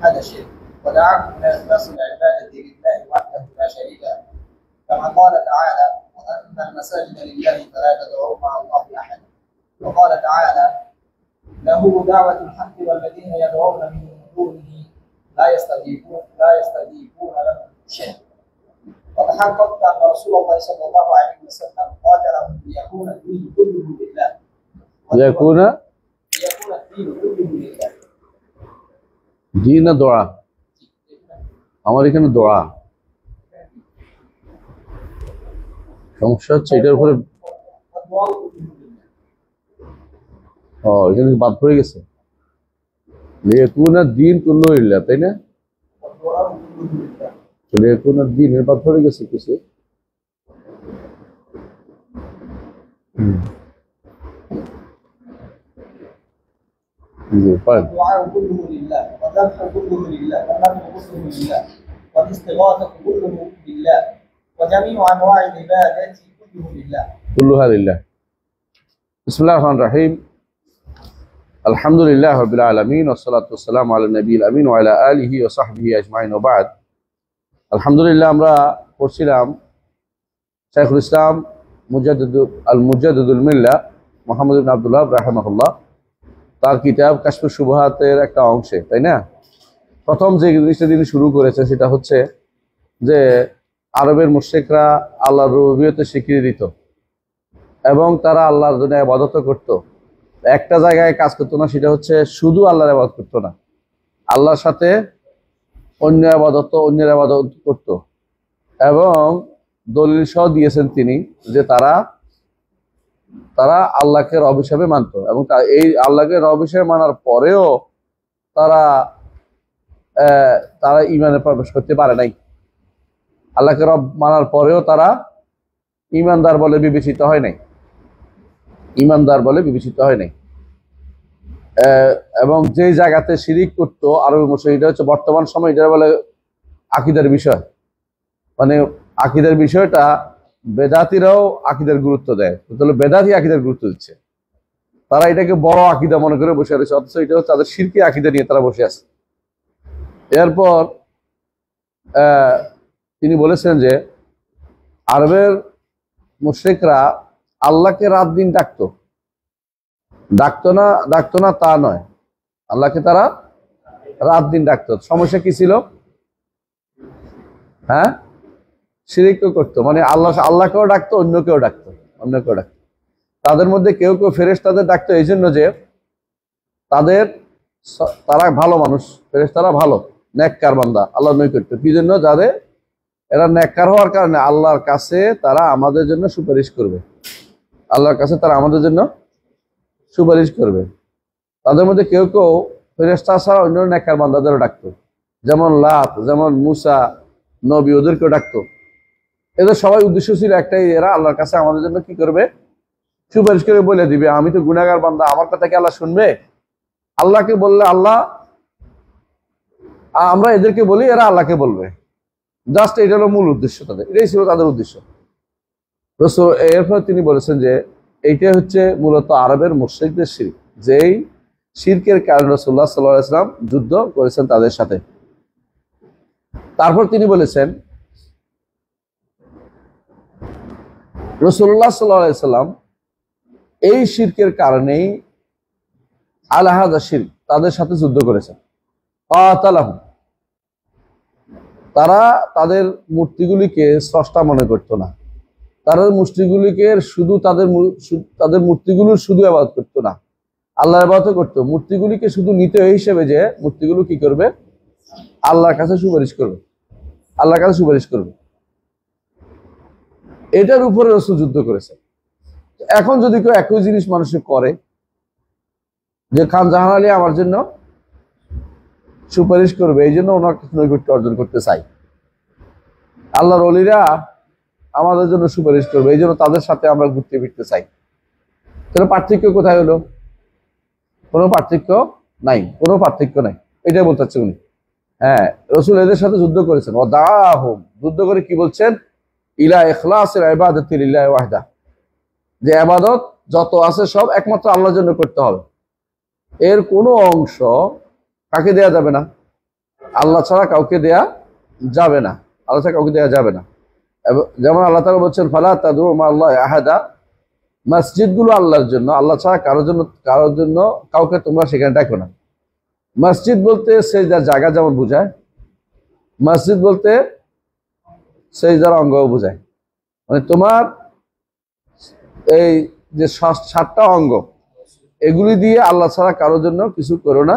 هذا الشرك، ودعاهم إلى إخلاص العبادة لله وحده لا شريك له، كما قال تعالى: وأن المساجد لله فلا تدعوا مع الله أحدا. وقال تعالى: له دعوة الحق والذين يدعون من دونه لا يستجيبون لهم شيئا. وتحققت أن رسول الله صلى الله عليه وسلم قاتلهم ليكون الدين كله لله. ليكون الدين كله لله. دين دعاء আমার এখানে দোয়া সমস্যা হচ্ছে এটার উপরে এখানে বাদ পড়ে গেছে লিয়াকুনা দিন কুল্লু লিল্লাহ, তাই না? লিয়াকুনা দিন এর বাদ পড়ে গেছে কিছু। الدعاء كله لله، والذبح كله لله، والنذر كله لله، والاستغاثة كله لله، وجميع أنواع العبادات كله لله. كلها لله. بسم الله الرحمن الرحيم. الحمد لله رب العالمين، والصلاة والسلام على النبي الأمين وعلى آله وصحبه أجمعين وبعد. الحمد لله আমরা পড়ছিলাম শাইখুল ইসলাম মুজাদ্দিদুল মিল্লাহ মুহাম্মদ ইবনে আব্দুল্লাহ রাহিমাহুল্লাহ তার কিতাব কাশফুশ শুবহাতের একটা অংশে, তাই না? প্রথম যে জিনিসটা তিনি শুরু করেছে সেটা হচ্ছে যে আরবের মুশরিকরা আল্লাহর রুবুবিয়তের স্বীকৃতি দিত এবং তারা আল্লাহর জন্য ইবাদত করত। একটা জায়গায় কাজ করতো না, সেটা হচ্ছে শুধু আল্লাহর ইবাদত করতো না, আল্লাহর সাথে অন্যের ইবাদত করত। এবং দলিল সহ দিয়েছেন তিনি যে তারা আল্লাহকে রব হিসাবে মানত এবং এই আল্লাহকে রব হিসাবে মানার পরেও তারা ঈমানে প্রবেশ করতে পারে নাই। আল্লাহকে রব মানার পরেও তারা ঈমানদার বলে বিবেচিত হয় নাই, এবং যে জায়গাতে শিরিক করতো আরবি মুশরিক, এটা হচ্ছে বর্তমান সময় এটা বলে আকীদার বিষয়। মানে আকীদার বিষয়টা বেদাতিরাও আকীদার গুরুত্ব দেয়, তাহলে বেদাতি আকীদার গুরুত্ব দিচ্ছে। তারা এটাকে বড় আকীদা মনে করে বসে আছে, অথচ এটা হচ্ছে তাদের শিরকি আকীদা নিয়ে তারা বসে আছে। এরপর তিনি বলেছেন যে আরবের মুশরিকরা আল্লাহকে রাত দিন ডাকতো না তা নয়, আল্লাহকে তারা রাত দিন ডাকতো। সমস্যা কি ছিল? হ্যাঁ, শিরিক করতো, মানে আল্লাহকেও ডাকতো, অন্যকেও ডাকতো। তাদের মধ্যে কেউ ফেরেশতাদের ডাকতো এই জন্য যে তারা ভালো মানুষ, ফেরেশতারা ভালো নেককার বান্দা, আল্লাহর নৈকট্য। কি জন্য? যাদের এরা নেককার হওয়ার কারণে আল্লাহর কাছে তারা আমাদের জন্য সুপারিশ করবে, তাদের মধ্যে কেউ ফেরেশতা ছাড়া অন্য নেককার বান্দাদেরও ডাকতো, যেমন লাত, যেমন মুসা নবী, ওদেরকেও ডাকতো। এদের সবাই উদ্দেশ্য ছিল একটাই, এরা আল্লাহর কাছে আমাদের জন্য কি করবে? সুপারিশ করে বলে দিবে, আমি তো গুনাহগার বান্দা, আমার কথা কি আল্লাহ শুনবে? আল্লাহকে বললে আল্লাহ, আমরা এদেরকে বলি, এরা আল্লাহকে বলবে। জাস্ট এটা হলো মূল উদ্দেশ্য তাদের, এটাই ছিল তাদের উদ্দেশ্য। এরপর তিনি বলেছেন যে এইটা হচ্ছে মূলত আরবের মুশরিকদের শিরক, যেই শিরকের কারণে রাসূলুল্লাহ সাল্লাল্লাহু আলাইহি ওয়াসাল্লাম যুদ্ধ করেছেন তাদের সাথে। তারপর তিনি বলেছেন রাসূলুল্লাহ সাল্লাল্লাহু আলাইহি ওয়াসাল্লাম এই শিরকের কারণেই আলা হাযা শিরক, তাদের সাথে যুদ্ধ করেছেন। কাতালাহুম, তারা তাদের মূর্তিগুলিকে স্রষ্টা মনে করতো না, তাদের মূর্তিগুলিকে তাদের মূর্তিগুলোর শুধু ইবাদত করতো না, আল্লাহর ইবাদত করতো। মূর্তিগুলিকে শুধু নিতে হিসেবে যে মূর্তিগুলো কি করবে? আল্লাহর কাছে সুপারিশ করবে, এটার উপরে রাসূল যুদ্ধ করেছে। এখন যদি কেউ একই জিনিস মানুষে করে, যে খান জাহান আলী আমার জন্য সুপারিশ করবে, এই জন্য ওনার নৈকট্য অর্জন করতে চাই, আল্লাহর ওলিরা আমাদের জন্য সুপারিশ করবে, এই জন্য তাদের সাথে আমরা ঘুরতে ফিরতে চাই, তাহলে পার্থক্য কোথায় হলো? কোনো পার্থক্য নাই। এটাই বলতে চাচ্ছেন উনি। হ্যাঁ, রাসূল এদের সাথে যুদ্ধ করেছেন। ওয়াদাহুম, যুদ্ধ করে কি বলছেন? ইলা ইখলাসিল ইবাদাতি লিল্লাহি ওয়াহদা, যে ইবাদত যত আছে সব একমাত্র আল্লাহর জন্য করতে হবে, এর কোনো অংশ কাকে দেয়া যাবে না? আল্লাহ ছাড়া কাউকে দেয়া যাবে না, আল্লাহ ছাড়া কাউকে দেয়া যাবে না। যেমন আল্লাহ তাআলা বলছেন ফালা তাদউ মা আল্লাহ আহাদা, মসজিদগুলো আল্লাহর জন্য, আল্লাহ ছাড়া কারোর জন্য কাউকে তোমরা সেখানে ডাকো না। মসজিদ বলতে সেজদার জায়গা যেমন বোঝায়, মসজিদ বলতে সেজদার অঙ্গ বোঝায়। মানে তোমার এই যে 7টা অঙ্গ, এগুলি দিয়ে আল্লাহ ছাড়া কারোর জন্য কিছু করো না।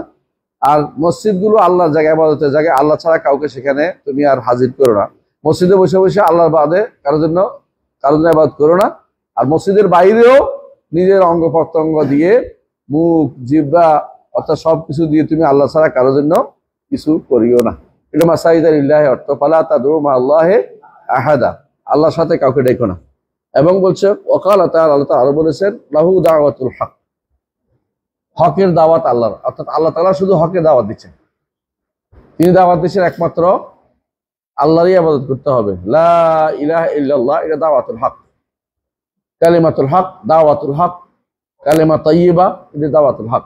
আর মসজিদগুলো আল্লাহর জায়গায়, ইবাদতের জায়গায়, আল্লাহ ছাড়া কাউকে সেখানে তুমি আর হাজির করো না। মসজিদে বসে বসে আল্লাহর বাদে কারোর জন্য ইবাদত করো না। আর মসজিদের বাইরেও নিজের অঙ্গ প্রত্যঙ্গ দিয়ে, মুখ, জিহ্বা অর্থাৎ সবকিছু দিয়ে তুমি আল্লাহ ছাড়া কারোর জন্য কিছু করিও না। এটা মাসাজিদা লিল্লাহি অর্থ ফালা তাদউ মা আল্লাহি আহাদা, আল্লাহর সাথে কাউকে ডেকো না। এবং বলছে ওয়াকাল তাআলা, আল্লাহ তাআলা আরো বলেছেন লাহু দাওয়াতুল হক, হকের দাওয়াত আল্লাহর, অর্থাৎ আল্লাহ তাআলা শুধু হকের দাওয়াত দিচ্ছেন। তিনি দাওয়াত দিচ্ছেন একমাত্র আল্লাহরই ইবাদত করতে হবে। লা ইলাহা ইল্লাল্লাহ, এটা দাওয়াতুল হক। কালিমাতুল হক, দাওয়াতুল হক, কালিমা তাইয়্যিবা, এটা দাওয়াতুল হক।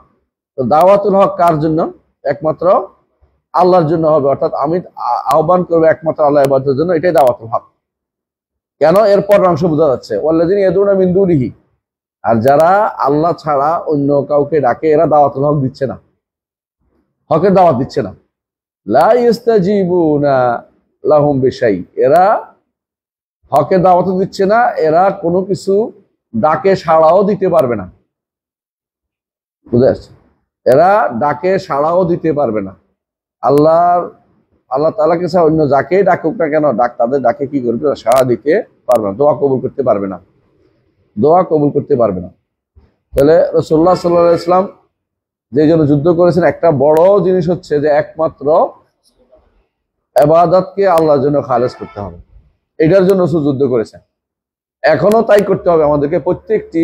তো দাওয়াতুল হক কার জন্য? একমাত্র আল্লাহর জন্য হবে, অর্থাৎ আমি আহ্বান করবো একমাত্র আল্লাহ ইবাদতের জন্য, এটাই দাওয়াতুল হক। কেন? এরপর অংশ বোঝা যাচ্ছে ওয়াল্লাযিনা ইয়াদউনা মিন দুনিহি, আর যারা আল্লাহ ছাড়া অন্য কাউকে ডাকে এরা দাওয়াতুল হক দিচ্ছে না, হকের দাওয়াত দিচ্ছে না। লা ইস্তাজিবুনা লাহুম বিশাই, এরা হকের দাওয়াত দিচ্ছে না, এরা কোনো কিছু ডাকে সাড়াও দিতে পারবে না। বুঝে আসছে? এরা ডাকে সাড়াও দিতে পারবে না। আল্লাহ তাআলাকে ছাড়া অন্য যাকেই ডাকুক না কেন, তাদের ডাকে কি করবে? সাড়া দিতে পারবে না, দোয়া কবুল করতে পারবে না, দোয়া কবুল করতে পারবে না। তাহলে রাসূলুল্লাহ সাল্লাল্লাহু আলাইহি ওয়াসাল্লাম যে জন্য যুদ্ধ করেছেন, একটা বড় জিনিস হচ্ছে যে একমাত্র ইবাদতকে আল্লাহর জন্য খালেস করতে হবে, এটার জন্য যুদ্ধ করেছেন। এখনো তাই করতে হবে আমাদেরকে। প্রত্যেকটি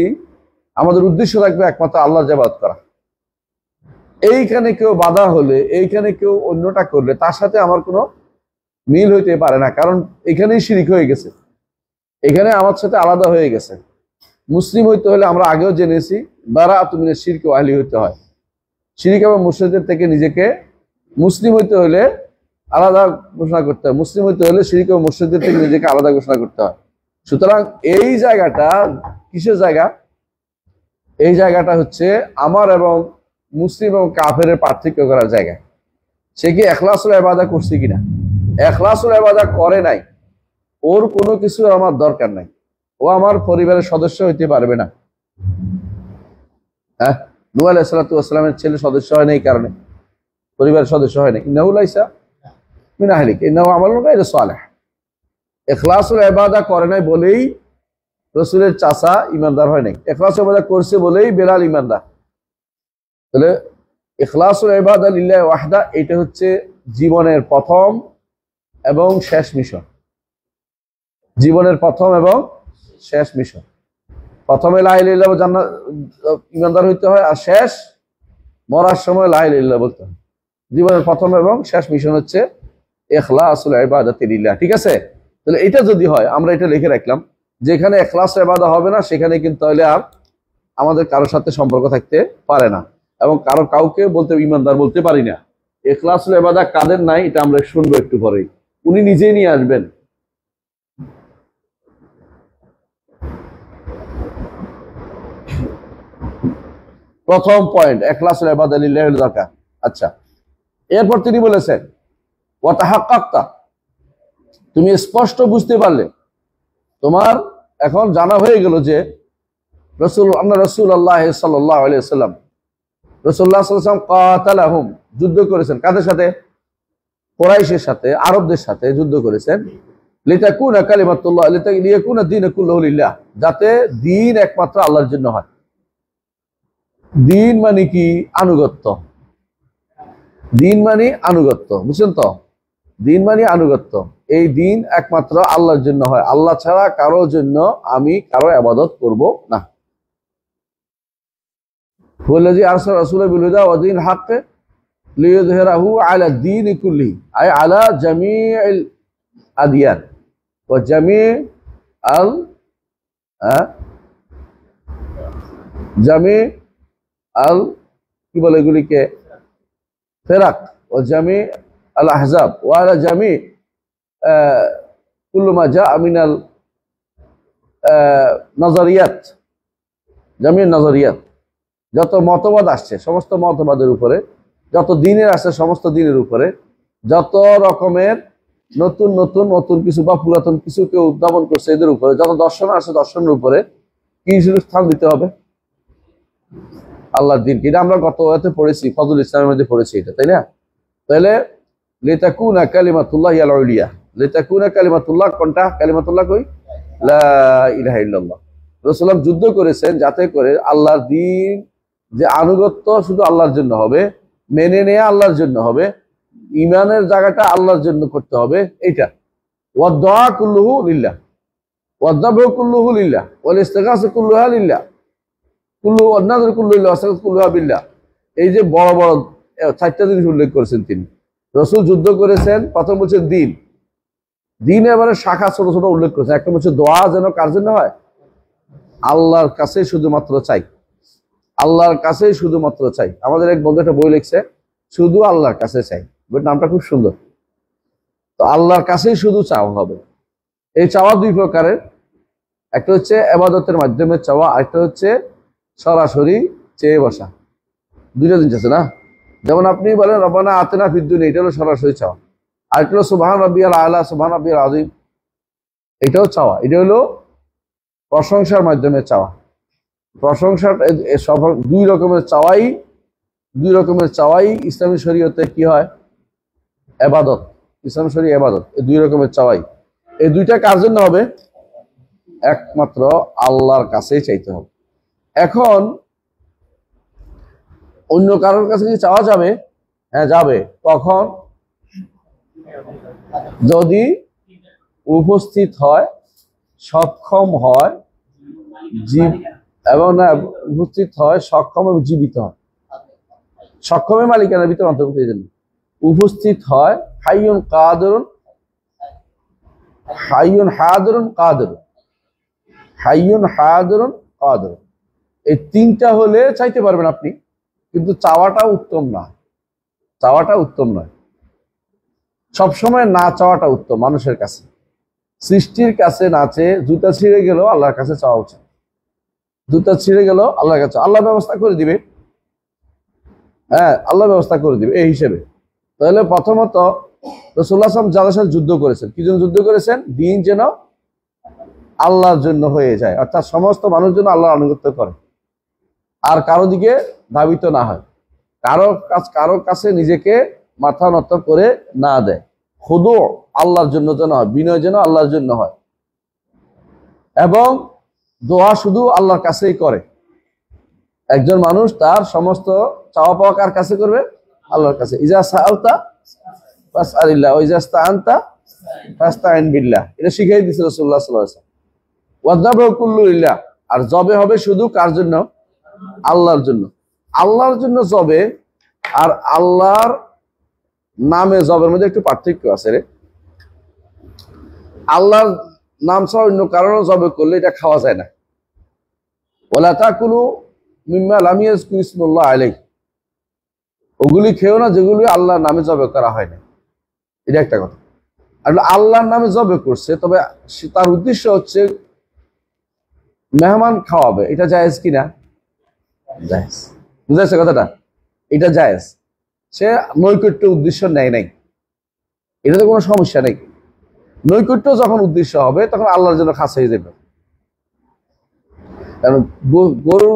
আমাদের উদ্দেশ্য থাকবে একমাত্র আল্লাহর ইবাদত করা। এইখানে কেউ বাধা হলে, এইখানে কেউ অন্যটা করলে তার সাথে আমার কোনো মিল হইতে পারে না, কারণ এখানেই শিরিক হয়ে গেছে, এখানে আমার সাথে আলাদা হয়ে গেছে। মুসলিম হইতে হলে আমরা আগেও জেনেছি বারাআতু মিনাশ শিরকি ওয়া আহলিহি হইতে হয়। শিরিক এবং মুশরিকদের থেকে নিজেকে মুসলিম হইতে হলে আলাদা ঘোষণা করতে হয়, মুসলিম হইতে হলে শিরিক এবং মুশরিকদের থেকে নিজেকে আলাদা ঘোষণা করতে হয়। সুতরাং এই জায়গাটা কিসের জায়গা? এই জায়গাটা হচ্ছে আমার এবং মুসলিম এবং কাফেরের পার্থক্য করার জায়গা। সে কি ইখলাসুল ইবাদা করছে কিনা? ইখলাসুল ইবাদা করে নাই, ওর কোনো কিছু আমার দরকার নাই, ও আমার পরিবারের সদস্য হইতে পারবে না। হ্যাঁ, নূহ আলাইহিস সালাতু ওয়াস সালামের ছেলে সদস্য হয় না, এই কারণে পরিবারের সদস্য হয় না। ইন্নাহু লাইসা মিন আহলিক ইন্নাহু আমালুন গায়রু সালিহ। ইখলাসুল ইবাদা করে নাই বলেই রাসূলের চাচা ঈমানদার হয় নাই, ইখলাসুল ইবাদা করছে বলেই বেলাল ঈমানদার। তাহলে ইখলাসুল ইবাদা লিল্লাহি ওয়াহদা, এটা হচ্ছে জীবনের প্রথম এবং শেষ মিশন। জীবনের প্রথম এবং শেষ মিশন। প্রথমে লা ইলাহা ইল্লাল্লাহ জান্নাত ঈমানদার হইতে হয়, আর শেষ মরার সময় লা ইলাহা ইল্লাল্লাহ বলতে হয়। জীবনের প্রথম এবং শেষ মিশন হচ্ছে ইখলাসুল ইবাদাতি লিল্লাহ। ঠিক আছে? তাহলে এটা যদি হয়, আমরা এটা লিখে রাখলাম, যেখানে ইখলাস ইবাদা হবে না সেখানে কিন্তু তাহলে আর আমাদের কারোর সাথে সম্পর্ক থাকতে পারে না, এবং কাউকে বলতে ঈমানদার বলতে পারি না। ইখলাসুল ইবাদা কাদের নাই এটা আমরা শুনবো একটু পরেই, উনি নিজেই নিয়ে আসবেন। প্রথম পয়েন্ট ইখলাসুল ইবাদা লিল্লাহি দরকার। আচ্ছা, এরপর তিনি বলেছেন ওয়া তাহাক্কাকতা, তুমি স্পষ্ট বুঝতে পারলে, তোমার এখন জানা হয়ে গেল যে রাসূলুল্লাহ সাল্লাল্লাহু আলাইহি ওয়াসাল্লাম, রাসূলুল্লাহ সাল্লাল্লাহু আলাইহি ওয়াসাল্লাম কাতালাহুম, যুদ্ধ করেছেন কাদের সাথে? কুরাইশের সাথে, আরবদের সাথে যুদ্ধ করেছেন। লিতাকুনা কালিমাতুল্লাহ লিয়াকুনা দীনু কুল্লুহু লিল্লাহ, যাতে দ্বীন একমাত্র আল্লাহর জন্য হয়। দ্বীন মানে কি? আনুগত্য। দ্বীন মানে আনুগত্য, বুঝছেন তো? দ্বীন মানে আনুগত্য। এই দ্বীন একমাত্র আল্লাহর জন্য হয়, আল্লাহ ছাড়া কারোর জন্য আমি কারো ইবাদত করব না। ওয়াল্লাযী আরসালা রাসূলাহু বিল হুদা ওয়া দীনিল হক লিইয়ুযহিরাহু আলা দ্বীনি কুল্লিহি, আই আলা জামিইল আদিয়ান ওয়া জামিআল কি বলে এগুলিকে? ফেরাক ও জামি আল আহজাব ওয়া আলা জামি কুল্লু মা জাআ মিনাল নজরিয়াত, জামি নজরিয়াত, যত মতবাদ আসছে সমস্ত মতবাদের উপরে, যত দিনের আসছে সমস্ত দিনের উপরে, যত রকমের নতুন নতুন নতুন কিছু বা পুরাতন কিছু কেউ উদ্ভাবন করছে এদের উপরে, যত দর্শন আসছে দর্শনের উপরে কি স্থান দিতে হবে? আল্লাহর দিনকে। এটা আমরা গত এতে পড়েছি, ফজল ইসলামের মধ্যে পড়েছি এটা, তাই না? তাহলে লিতাকুনা কালিমাতুল্লাহ হিয়াল উলিয়া, লিতাকুনা কালিমাতুল্লাহ কোনটা? কালিমাতুল্লাহ কই? লা ইলাহা ইল্লাল্লাহ। রাসূলুল্লাহ যুদ্ধ করেছেন যাতে করে আল্লাহর দিন যে আনুগত্য শুধু আল্লাহর জন্য হবে, মেনে নেয়া আল্লাহর জন্য হবে, ইমানের জায়গাটা আল্লাহর জন্য করতে হবে, এইটা। ওয়াদ-দুআ কুল্লুহু লিল্লাহ, ওয়াদ-দাবহু কুল্লুহু লিল্লাহ, ওয়াল ইস্তিগাসা কুল্লুহা লিল্লাহ, কুল্লু ওয়ান-নাযরু কুল্লু লিল্লাহ, ওয়াস-সালাতু কুল্লুহা বিল্লাহ। এই যে বড় বড় 4টা জিনিস উল্লেখ করেছেন তিনি। রাসূল যুদ্ধ করেছেন, প্রথম বলছেন দিন, দিন এবারে শাখা ছোট ছোট উল্লেখ করেছেন। একটা হচ্ছে দোয়া, যেন কার জন্য হয়? আল্লাহর কাছে শুধুমাত্র চাই, আল্লাহর কাছে শুধুমাত্র চাই। আমাদের এক বন্ধু একটা বই লিখছে, শুধু আল্লাহর কাছে চাই, বইটার নামটা খুব সুন্দর। তো আল্লাহর কাছেই শুধু চাওয়া হবে। এই চাওয়া দুই প্রকারের, একটা হচ্ছে ইবাদতের মাধ্যমে চাওয়া, আরেকটা হচ্ছে সরাসরি চেয়ে বসা। দুইটা জিনিস আছে না? যেমন আপনি বলেন রব্বানা আতিনা ফিদ দুনিয়া, এটা হলো সরাসরি চাওয়া। আরেকটা হলো সুবহান রাব্বিয়াল আলা, সুবহান রাব্বিয়াল আযীম, এটাও চাওয়া। এটা হলো প্রশংসার মাধ্যমে চাওয়া। প্রশংসার সব দুই রকমের চাওয়াই ইসলামী শরীয়তে কি হয়? ইবাদত। ইসলামী শরীয়ত ইবাদত, এই দুই রকমের চাওয়াই। এই দুইটা কার জন্য হবে? একমাত্র আল্লাহর কাছেই চাইতে হবে। এখন অন্য কারোর কাছে কি চাওয়া যাবে? হ্যাঁ যাবে। কখন? যদি উপস্থিত হয়, সক্ষম হয়, এবং না উপস্থিত হয়, সক্ষম এবং জীবিত হয়। সক্ষমের মালিকানার ভিতরে অন্তর্ভুক্ত এই জন্য উপস্থিত হয়, হাইয়ুন কাদিরুন, হাইয়ুন হাদিরুন কাদিরুন, হাইয়ুন হাদিরুন কাদিরুন। এই তিনটা হলে চাইতে পারবেন আপনি, কিন্তু চাওয়াটা উত্তম না, চাওয়াটা উত্তম নয়। সবসময় না চাওয়াটা উত্তম। মানুষের কাছে, সৃষ্টির কাছে না চেয়ে, জুতা ছিঁড়ে গেল আল্লাহর কাছে চাওয়া উচিত। জুতা ছিঁড়ে গেল আল্লাহর কাছে, আল্লাহ ব্যবস্থা করে দিবে। হ্যাঁ, আল্লাহ ব্যবস্থা করে দিবে এই হিসেবে। তাহলে প্রথমত রাসূলুল্লাহ সাল্লাল্লাহু আলাইহি ওয়াসাল্লাম যাদের সাথে যুদ্ধ করেছেন, কি জন্য যুদ্ধ করেছেন? দিন যেন আল্লাহর জন্য হয়ে যায়, অর্থাৎ সমস্ত মানুষ যেন আল্লাহর আনুগত্য করে, আর কারো দিকে ধাবিত না হয়, কারো কাছে নিজেকে মাথা নত করে না দেয়। খুদু আল্লাহর জন্য যেন হয়, বিনয় যেন আল্লাহর জন্য হয়, এবং দোয়া শুধু আল্লাহর কাছেই করে। একজন মানুষ তার সমস্ত চাওয়া পাওয়া কার কাছে করবে? আল্লাহর কাছে। ইজা সাআলতা ফাসআলিল্লাহ ওয়া ইজা ইসতাআনতা ফাস্তাইন বিল্লাহ, এটা শিখিয়ে দিয়েছিল রাসূলুল্লাহ সাল্লাল্লাহু আলাইহি ওয়াসাল্লাম। ওয়াযযাবহু কুল্লু লিল্লাহ, আর জবে হবে শুধু কার জন্য? আল্লাহর জন্য। আল্লাহর জন্য জবে, আর আল্লাহর নামে জবের মধ্যে একটু পার্থক্য আছে রে। আল্লাহর নাম ছাড়া অন্য কারণে জবে করলে এটা খাওয়া যায় না। ওয়ালা তাকুলু মিম্মা লাম ইয়াযকুর ইসমুল্লাহ আলাইহি, ওগুলি খেও না যেগুলি আল্লাহর নামে জবে করা হয় না। এটা একটা কথা। আর আল্লাহর নামে জবে করছে, তবে তার উদ্দেশ্য হচ্ছে মেহমান খাওয়াবে, এটা জায়েজ কিনা? জায়েজ। বুঝাইছে কথাটা? এটা জায়েজ। সে নৈকট্য উদ্দেশ্য নেয় নাই, এটাতে কোনো সমস্যা নেই। নৈকট্য যখন উদ্দেশ্য হবে তখন আল্লাহর জন্য খাস হয়ে যাবে। কারণ গরু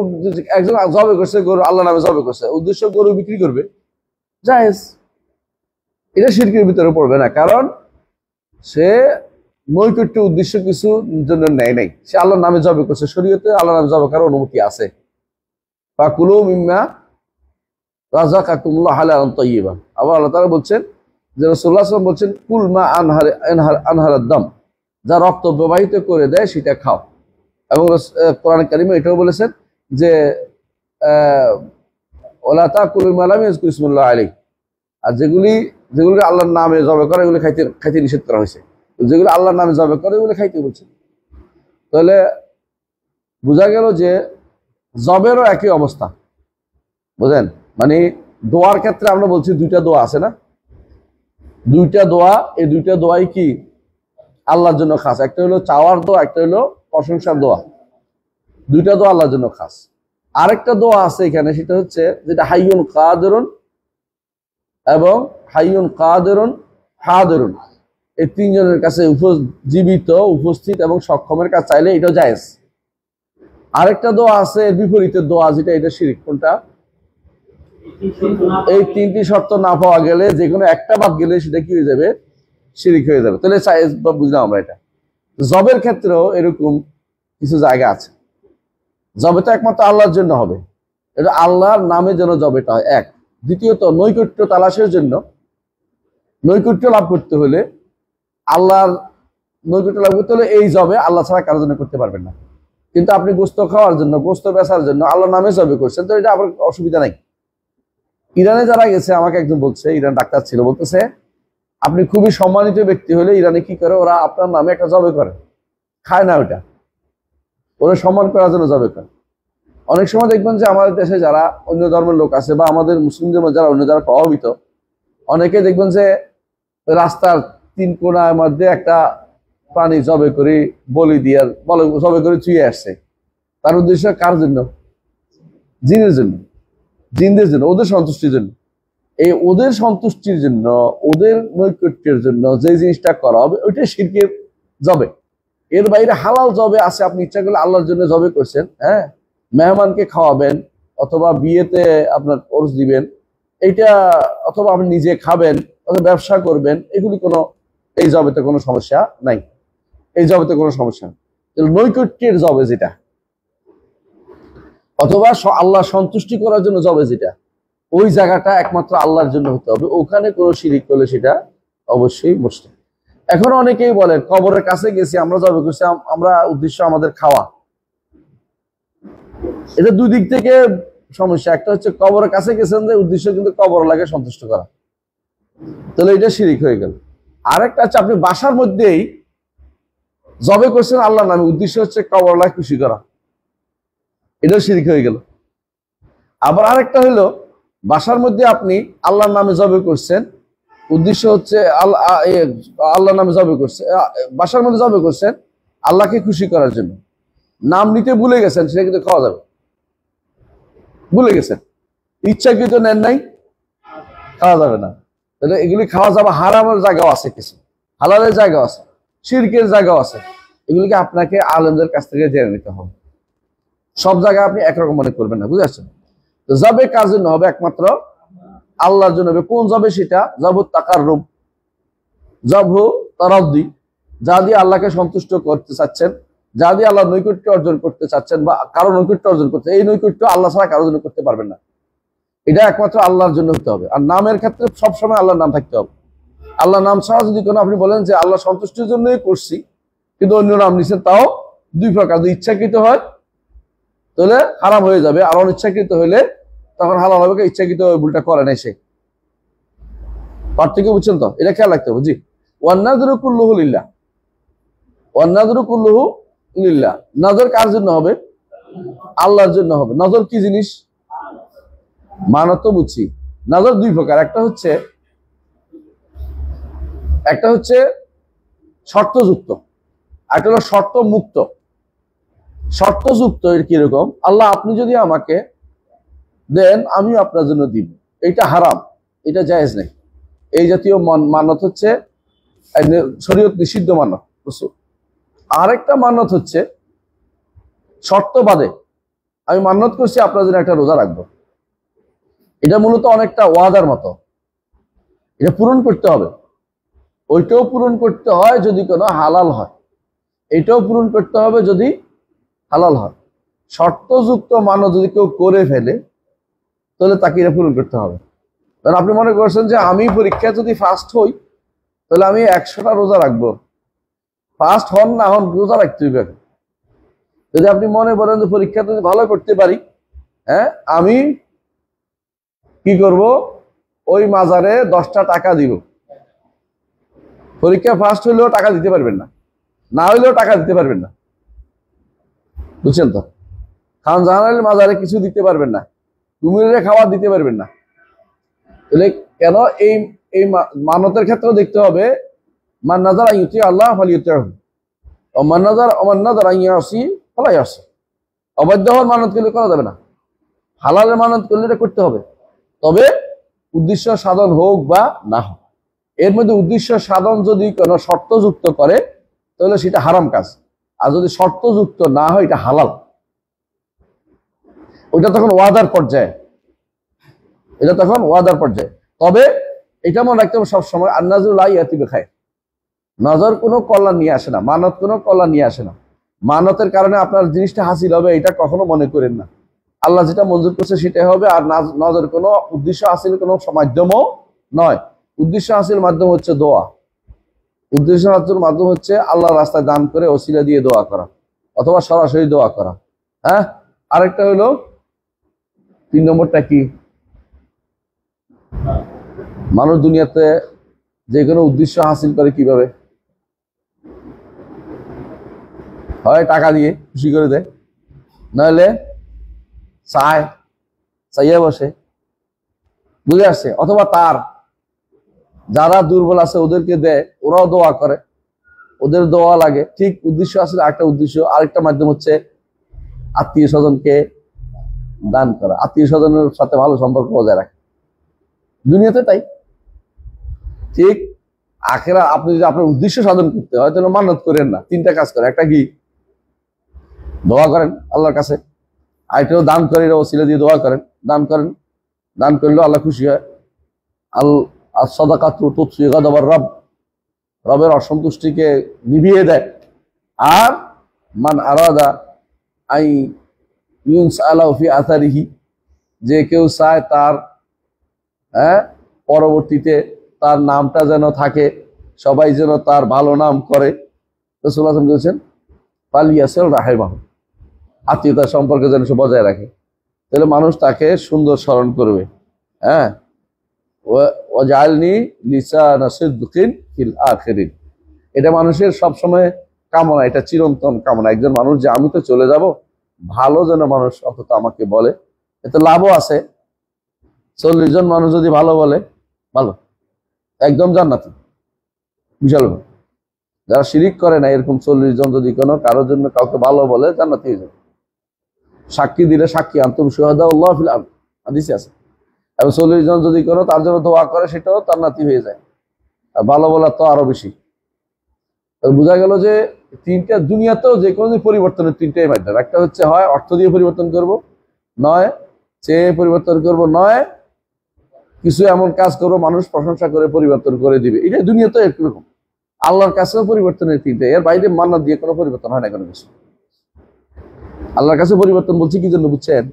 একজন জবে করছে, গরু আল্লাহ নামে জবে করছে, উদ্দেশ্য গরু বিক্রি করবে, জায়েজ। এটা শিরকের ভিতরে পড়বে না, কারণ সে নৈকট্য উদ্দেশ্য কিছু জন্য নেয় নাই, সে আল্লাহর নামে জবে করছে। শরীয়তে আল্লাহর নামে জবে করার অনুমতি আছে। ফাকুলু মিম্মা রাযাকাকুমুল্লাহু হালালান তাইয়্যিবান। আবার আল্লাহ তাআলা বলছেন যে রাসূলুল্লাহ সাল্লাল্লাহু আলাইহি ওয়াসাল্লাম বলছেন, কুল মা আনহারাদ দাম, যা রক্ত প্রবাহিত করে দেয় সেটা খাও। এবং কোরআন কারীমে এটাও বলেছেন যে ওয়ালা তাকুলু মা লাম ইয়াযকুর ইসমুল্লাহ আলাইহি, আর যেগুলি আল্লাহর নামে জবে করে এগুলো খাইতে নিষেধ করা হয়েছে। যেগুলো আল্লাহর নামে জবে করে এগুলো খাইতে বলছে। তাহলে বোঝা গেল যে জবেরও একই অবস্থা, বুঝেন? মানে দোয়ার ক্ষেত্রে আমরা বলছি দুইটা দোয়া আছে না, দুইটা দোয়া, এই দুইটা দোয়াই কি আল্লাহর জন্য খাস। একটা হলো চাওয়ার দোয়া, একটা হলো প্রশংসার দোয়া। দুইটা দোয়া আল্লাহর জন্য খাস। আরেকটা দোয়া আছে এখানে, সেটা হচ্ছে যেটা হাইয়ুন কাদিরুন এবং হাইয়ুন কাদিরুন হাদিরুন, এই তিনজনের কাছে জীবিত, উপস্থিত এবং সক্ষমের কাছে চাইলে এটাও জায়েজ। আরেকটা দোয়া আছে এর বিপরীতের দোয়া, যেটা এটা শিরক। কোনটা? এই তিনটি শর্ত না পাওয়া গেলে যে কোনো একটা বাদ গেলে সেটা কি হয়ে যাবে? শিরক হয়ে যাবে। তাহলে বুঝলাম আমরা এটা। জবের ক্ষেত্রেও এরকম কিছু জায়গা আছে। জবে তো একমাত্র আল্লাহর জন্য হবে, এটা আল্লাহর নামে যেন জবেটা হয় এক। দ্বিতীয়ত নৈকট্য তালাশের জন্য, নৈকট্য লাভ করতে হলে, আল্লাহর নৈকট্য লাভ করতে হলে এই জবে আল্লাহ ছাড়া কারোর জন্য করতে পারবেন না। কিন্তু আপনি গোস্ত খাওয়ার জন্য, গোস্ত বেচার জন্য আল্লাহর নামে জবে করছেন, তো এটা আবার অসুবিধা নাই। ইরানে যারা গেছে, আমাকে একজন বলছে, ইরান ডাক্তার ছিল, বলতেছে আপনি খুবই সম্মানিত ব্যক্তি হলে ইরানে কি করে, ওরা আপনার নামে একটা জবে করে, খায় না ওটা, ওরা সম্মান করার জন্য জবে করে। অনেক সময় দেখবেন যে আমাদের দেশে যারা অন্য ধর্মের লোক আছে বা আমাদের মুসলিমদের মধ্যে যারা অন্য যারা প্রভাবিত, অনেকে দেখবেন যে রাস্তার তিন কোণার মধ্যে একটা প্রাণী জবে করে বলি দিয়ে জবে করে চুয়ে আসছে। তার উদ্দেশ্য কার জন্য? জিনের জন্য, জিনদের জন্য, ওদের সন্তুষ্টির জন্য। এই ওদের সন্তুষ্টির জন্য, ওদের নৈকট্যের জন্য যে জিনিসটা করা হবে ওইটাই শিরকের জবে। এর বাইরে হালাল জবে আছে, আপনি ইচ্ছা করলে আল্লাহর জন্য জবে করছেন, হ্যাঁ, মেহমানকে খাওয়াবেন অথবা বিয়েতে আপনার ওরস দিবেন, এইটা, অথবা আপনি নিজে খাবেন অথবা ব্যবসা করবেন, এগুলি কোনো, এই জবেতে কোনো সমস্যা নাই, এই জবেতে কোনো সমস্যা নেই। নৈকট্যের জবে যেটা, অথবা আল্লাহ সন্তুষ্টি করার জন্য জবে যেটা, ওই জায়গাটা একমাত্র আল্লাহর জন্য হতে হবে, ওখানে কোনো শিরিক করলে সেটা অবশ্যই মুশরিক। এখন অনেকেই বলেন কবরের কাছে গেছি আমরা জবে করছি, আমরা উদ্দেশ্য আমাদের খাওয়া। এটা দুই দিক থেকে সমস্যা। একটা হচ্ছে কবরের কাছে গেছেন যে উদ্দেশ্য কিন্তু কবর লাগে সন্তুষ্ট করা, তাহলে এটা শিরিক হয়ে গেল। আরেকটা হচ্ছে আপনি বাসার মধ্যেই জবে করছেন আল্লাহর নামে, উদ্দেশ্য হচ্ছে কবর লাগে খুশি করা, এটাও শিরিক হয়ে গেল। আবার আরেকটা হলো বাসার মধ্যে আপনি আল্লাহর নামে জবে করছেন, উদ্দেশ্য হচ্ছে আল্লাহর নামে জবে করছেন, বাসার মধ্যে জবে করছেন আল্লাহকে খুশি করার জন্য, নাম নিতে ভুলে গেছেন, সেটা কিন্তু খাওয়া যাবে। ভুলে গেছেন, ইচ্ছাকৃত নেন নাই, খাওয়া যাবে না। তাহলে এগুলি খাওয়া যাবে। হারামের জায়গাও আছে কিছু, হালালের জায়গাও আছে, শিরকের জায়গাও আছে। এগুলিকে আপনাকে আলেমদের কাছ থেকে জেনে নিতে হবে। সব জায়গায় আপনি একরকম মনে করবেন না, বুঝে আসছেন? তো জবে কার জন্য হবে? একমাত্র আল্লাহর জন্য হবে। কোন জবে? সেটা জবু তাকাররুব, জবু তারাদ্দি, যা দিয়ে আল্লাহকে সন্তুষ্ট করতে চাচ্ছেন, যা দিয়ে আল্লাহ নৈকট্য অর্জন করতে চাচ্ছেন বা কারো নৈকট্য অর্জন করতে, এই নৈকট্য আল্লাহ ছাড়া কারোর জন্য করতে পারবেন না। এটা একমাত্র আল্লাহর জন্য হতে হবে। আর নামের ক্ষেত্রে সবসময় আল্লাহর নাম থাকতে হবে। আল্লাহর নাম ছাড়া যদি কোনো আপনি বলেন যে আল্লাহ সন্তুষ্টির জন্যই করছি কিন্তু অন্য নাম নিচ্ছেন, তাও দুই প্রকার। যদি ইচ্ছাকৃত হয় তাহলে হারাম হয়ে যাবে, আর অনিচ্ছাকৃত হইলে তখন হালাল হবে। ইচ্ছাকৃত ভুলটা করে নাই সে। পার্থক্য বুঝছেন তো? এটা খেয়াল রাখতে হবে। জি, ওয়ান্নাযরু কুল্লুহু লিল্লাহ, ওয়ান্নাযরু কুল্লুহু লিল্লাহ। নজর কার জন্য হবে? আল্লাহর জন্য হবে। নজর কি জিনিস? মানত তো বুঝছি। নজর দুই প্রকার, একটা হচ্ছে শর্তযুক্ত, একটা হলো শর্ত মুক্ত। শর্তযুক্ত এর কিরকম? আল্লাহ আপনি যদি আমাকে দেন আমিও আপনার জন্য দিব, এটা হারাম, এটা জায়েজ নেই। এই জাতীয় মানত হচ্ছে শরীয়ত নিষিদ্ধ মানত। আরেকটা মানত হচ্ছে শর্ত বাদে, আমি মান্যত করছি আপনার জন্য একটা রোজা রাখবো, এটা মূলত অনেকটা ওয়াদার মতো, এটা পূরণ করতে হবে। ওইটাও পূরণ করতে হয় যদি কোনো হালাল হয়, এটাও পূরণ করতে হবে যদি হালাল হয়। শর্তযুক্ত মানত যদি কেউ করে ফেলে তাহলে তাকে এটা পূরণ করতে হবে। কারণ আপনি মনে করছেন যে আমি পরীক্ষায় যদি ফার্স্ট হই তাহলে আমি 100টা রোজা রাখবো, ফার্স্ট হন না হন রোজা রাখতে হবে। যদি আপনি মনে করেন যে পরীক্ষাতে ভালো করতে পারি, হ্যাঁ, আমি কি করব, ওই মাজারে 10টা টাকা দিব, পরীক্ষা ফার্স্ট হইলেও টাকা দিতে পারবেন না, না হইলেও টাকা দিতে পারবেন না, বুঝছেন তো? খান জাহানের মাজারে কিছু দিতে পারবেন না, কুমিরের খাবার দিতে পারবেন না। তাহলে কেন এই মানতের ক্ষেত্রেও দেখতে হবে মান নাযার আন ইউতি আল্লাহ ফালিয়ুতিহু ওয়া মান নাযার আন ইয়াসি ফালা ইয়াসি। অবাধ্য হওয়ার মানত করলে করা যাবে না, হালালের মানত করলে এটা করতে হবে, তবে উদ্দেশ্য সাধন হোক বা না হোক। এর মধ্যে উদ্দেশ্য সাধন যদি কোনো শর্তযুক্ত করে তাহলে সেটা হারাম কাজ, আর যদি শর্তযুক্ত না হয় এটা হালাল। ওইটা তখন ওয়াদার পর্যায়ে, এটা তখন ওয়াদার পর্যায়ে। তবে এটা মনে রাখতে হবে সবসময় আন্নাজুল লা ইয়াতি বিখাইর, নজর কোনো কল্যাণ নিয়ে আসে না, মানত কোনো কল্যাণ নিয়ে আসে না। মানতের কারণে আপনার জিনিসটা হাসিল হবে এটা কখনো মনে করেন না। আল্লাহ যেটা মঞ্জুর করছে সেটাই হবে, আর নজর কোনো উদ্দেশ্য হাসিল কোনো মাধ্যমও নয়। উদ্দেশ্য হাসিল মাধ্যম হচ্ছে দোয়া, উদ্দেশ্য হাসিল মাধ্যম হচ্ছে আল্লাহর রাস্তায় দান করে ওসিলা দিয়ে দোয়া করা অথবা সরাসরি দোয়া করা। হ্যাঁ, আরেকটা হলো 3 নম্বরটা কি, মানুষ দুনিয়াতে যে কোনো উদ্দেশ্য হাসিল করে কিভাবে? হয় টাকা দিয়ে খুশি করে দেয়, নাহলে চাইয়া বসে, বুঝে আসছে, অথবা তার যারা দুর্বল আছে ওদেরকে দেয়, ওরাও দোয়া করে, ওদের দোয়া লাগে। ঠিক উদ্দেশ্য আসলে একটা উদ্দেশ্য। আরেকটা মাধ্যম হচ্ছে আত্মীয় স্বজনকে দান করা, আত্মীয় স্বজনের সাথে ভালো সম্পর্ক বজায় রাখা, দুনিয়াতে তাই। ঠিক আখেরা আপনি যদি আপনার উদ্দেশ্য সাধন করতে হয় তাহলে মানত করেন না, 3টা কাজ করে। একটা কি, দোয়া করেন আল্লাহর কাছে, আরেকটাও দান করে ওসিলা দিয়ে দোয়া করেন, দান করেন, দান করলেও আল্লাহ খুশি হয়। সাদাকাতু তুতফি গাদাবার রব, রবের অসন্তুষ্টিকে নিভিয়ে দেয়। আর মান আরাদা আই ইউনসালাহু ফি আথারিহি, যে কেউ চায় তার পরবর্তীতে তার নামটা যেন থাকে, সবাই যেন তার ভালো নাম করে, রাসূলুল্লাহ সাল্লাল্লাহু আলাইহি ওয়াসাল্লাম বলেছেন ফালিয়াসিল রাহিমাহু, আত্মীয়তার সম্পর্ক যেন সে বজায় রাখে, তাহলে মানুষ তাকে সুন্দর স্মরণ করবে। হ্যাঁ, ওয়াজআলনি লিসানা সিদকিন ফিল আখিরিন, এটা মানুষের সবসময় কামনা, এটা চিরন্তন কামনা। একজন মানুষ যে আমি তো চলে যাব, ভালো যেন মানুষ অন্তত আমাকে বলে, এতে লাভও আছে। 40 জন মানুষ যদি ভালো বলে, ভালো, একদম জান্নাতি, বিশাল। যারা শিরিক করে না এরকম 40 জন যদি কোনো কারোর জন্য কাউকে ভালো বলে, জান্নাতি হয়ে যাবে। সাক্ষী দিলে সাক্ষী আনতুম শুহাদাউল্লাহ ফিল আরদ, হাদিসে আছে। এবং 40 জন যদি কোনো তার জন্য দোয়া করে, সেটাও জান্নাতি হয়ে যায়। আর ভালো বলার তো আরো বেশি। বোঝা গেল যে 3টা দুনিয়াতেও যে কোনো পরিবর্তনের 3টাই মাধ্যম। একটা হচ্ছে হয় অর্থ দিয়ে পরিবর্তন করব, নয় চেয়ে পরিবর্তন করব, নয় কিছু এমন কাজ করবো মানুষ প্রশংসা করে পরিবর্তন করে দিবে। এটা দুনিয়াতে একরকম। আল্লাহর কাছেও পরিবর্তনের 3টা, এর বাইরে মান্নাত দিয়ে কোনো পরিবর্তন হয় না কোনো কিছু। আল্লাহর কাছে পরিবর্তন বলছি কি জন্য বুঝছেন?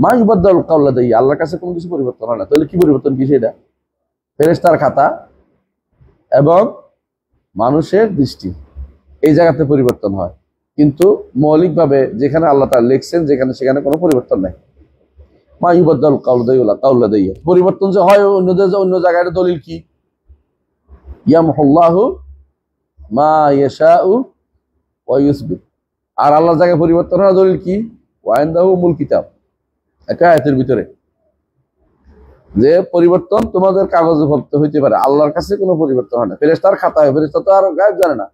মা ইউবাদদাল কাওলা দাই, আল্লাহর কাছে কোনো কিছু পরিবর্তন হয় না। তাহলে কি পরিবর্তন কি সেটা? ফেরেশতার খাতা এবং মানুষের দৃষ্টি, এই জায়গাতে পরিবর্তন হয়, কিন্তু মৌলিকভাবে যেখানে আল্লাহ তাআলা লিখছেন যেখানে সেখানে কোনো পরিবর্তন নাই। মা ইউবাদদাল কাওলা দাই, পরিবর্তন যে হয় অন্য জায়গায়, দলিল কি? ইয়ামহুল্লাহু মা ইয়াশাউ ওয়া ইউসবিত, আর আল্লাহর জায়গায় পরিবর্তন হয়, দলিল কি? ওয়া ইনদাহু উমুল কিতাব, একটা আয়াতের ভিতরে যে পরিবর্তন তোমাদের কাগজে ভর্তি হইতে পারে, আল্লাহর কাছে কোনো পরিবর্তন হয় না। ফেরেশতার খাতা হয়, ফেরেশতা তো আর গায়েব জানে না,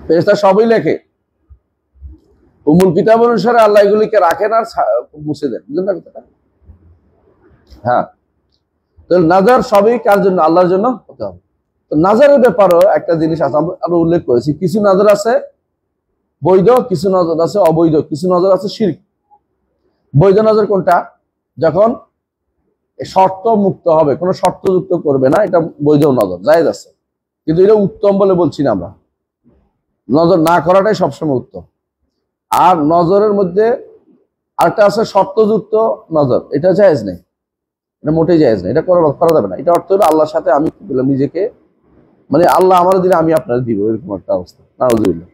ফেরেশতা সবই লেখে। উমুল কিতাব অনুসারে আল্লাহ এগুলিকে রাখেন আর মুছে দেন, বুঝলেন না কথাটা? হ্যাঁ, তো নাজার সবই কার জন্য? আল্লাহর জন্য হতে হবে। তো নাজারের ব্যাপারেও একটা জিনিস আছে, আমরা উল্লেখ করেছি, কিছু নাজার আছে বৈধ, কিছু নজর আছে অবৈধ, কিছু নজর আছে শিরক। বৈধ নজর কোনটা? যখন শর্ত মুক্ত হবে, কোনো শর্তযুক্ত করবে না, এটা বৈধ নজর, জায়েজ আছে। কিন্তু এটা উত্তম বলে বলছি না আমরা, নজর না করাটাই সবসময় উত্তম। আর নজরের মধ্যে আরেকটা আছে শর্তযুক্ত নজর, এটা জায়েজ নেই, এটা মোটেই জায়েজ নেই, এটা করা যাবে না। এটা অর্থ হলো আল্লাহর সাথে আমি নিজেকে, মানে আল্লাহ আমার দিলে আমি আপনার দিব, এরকম একটা অবস্থা, নাউযুবিল্লাহ।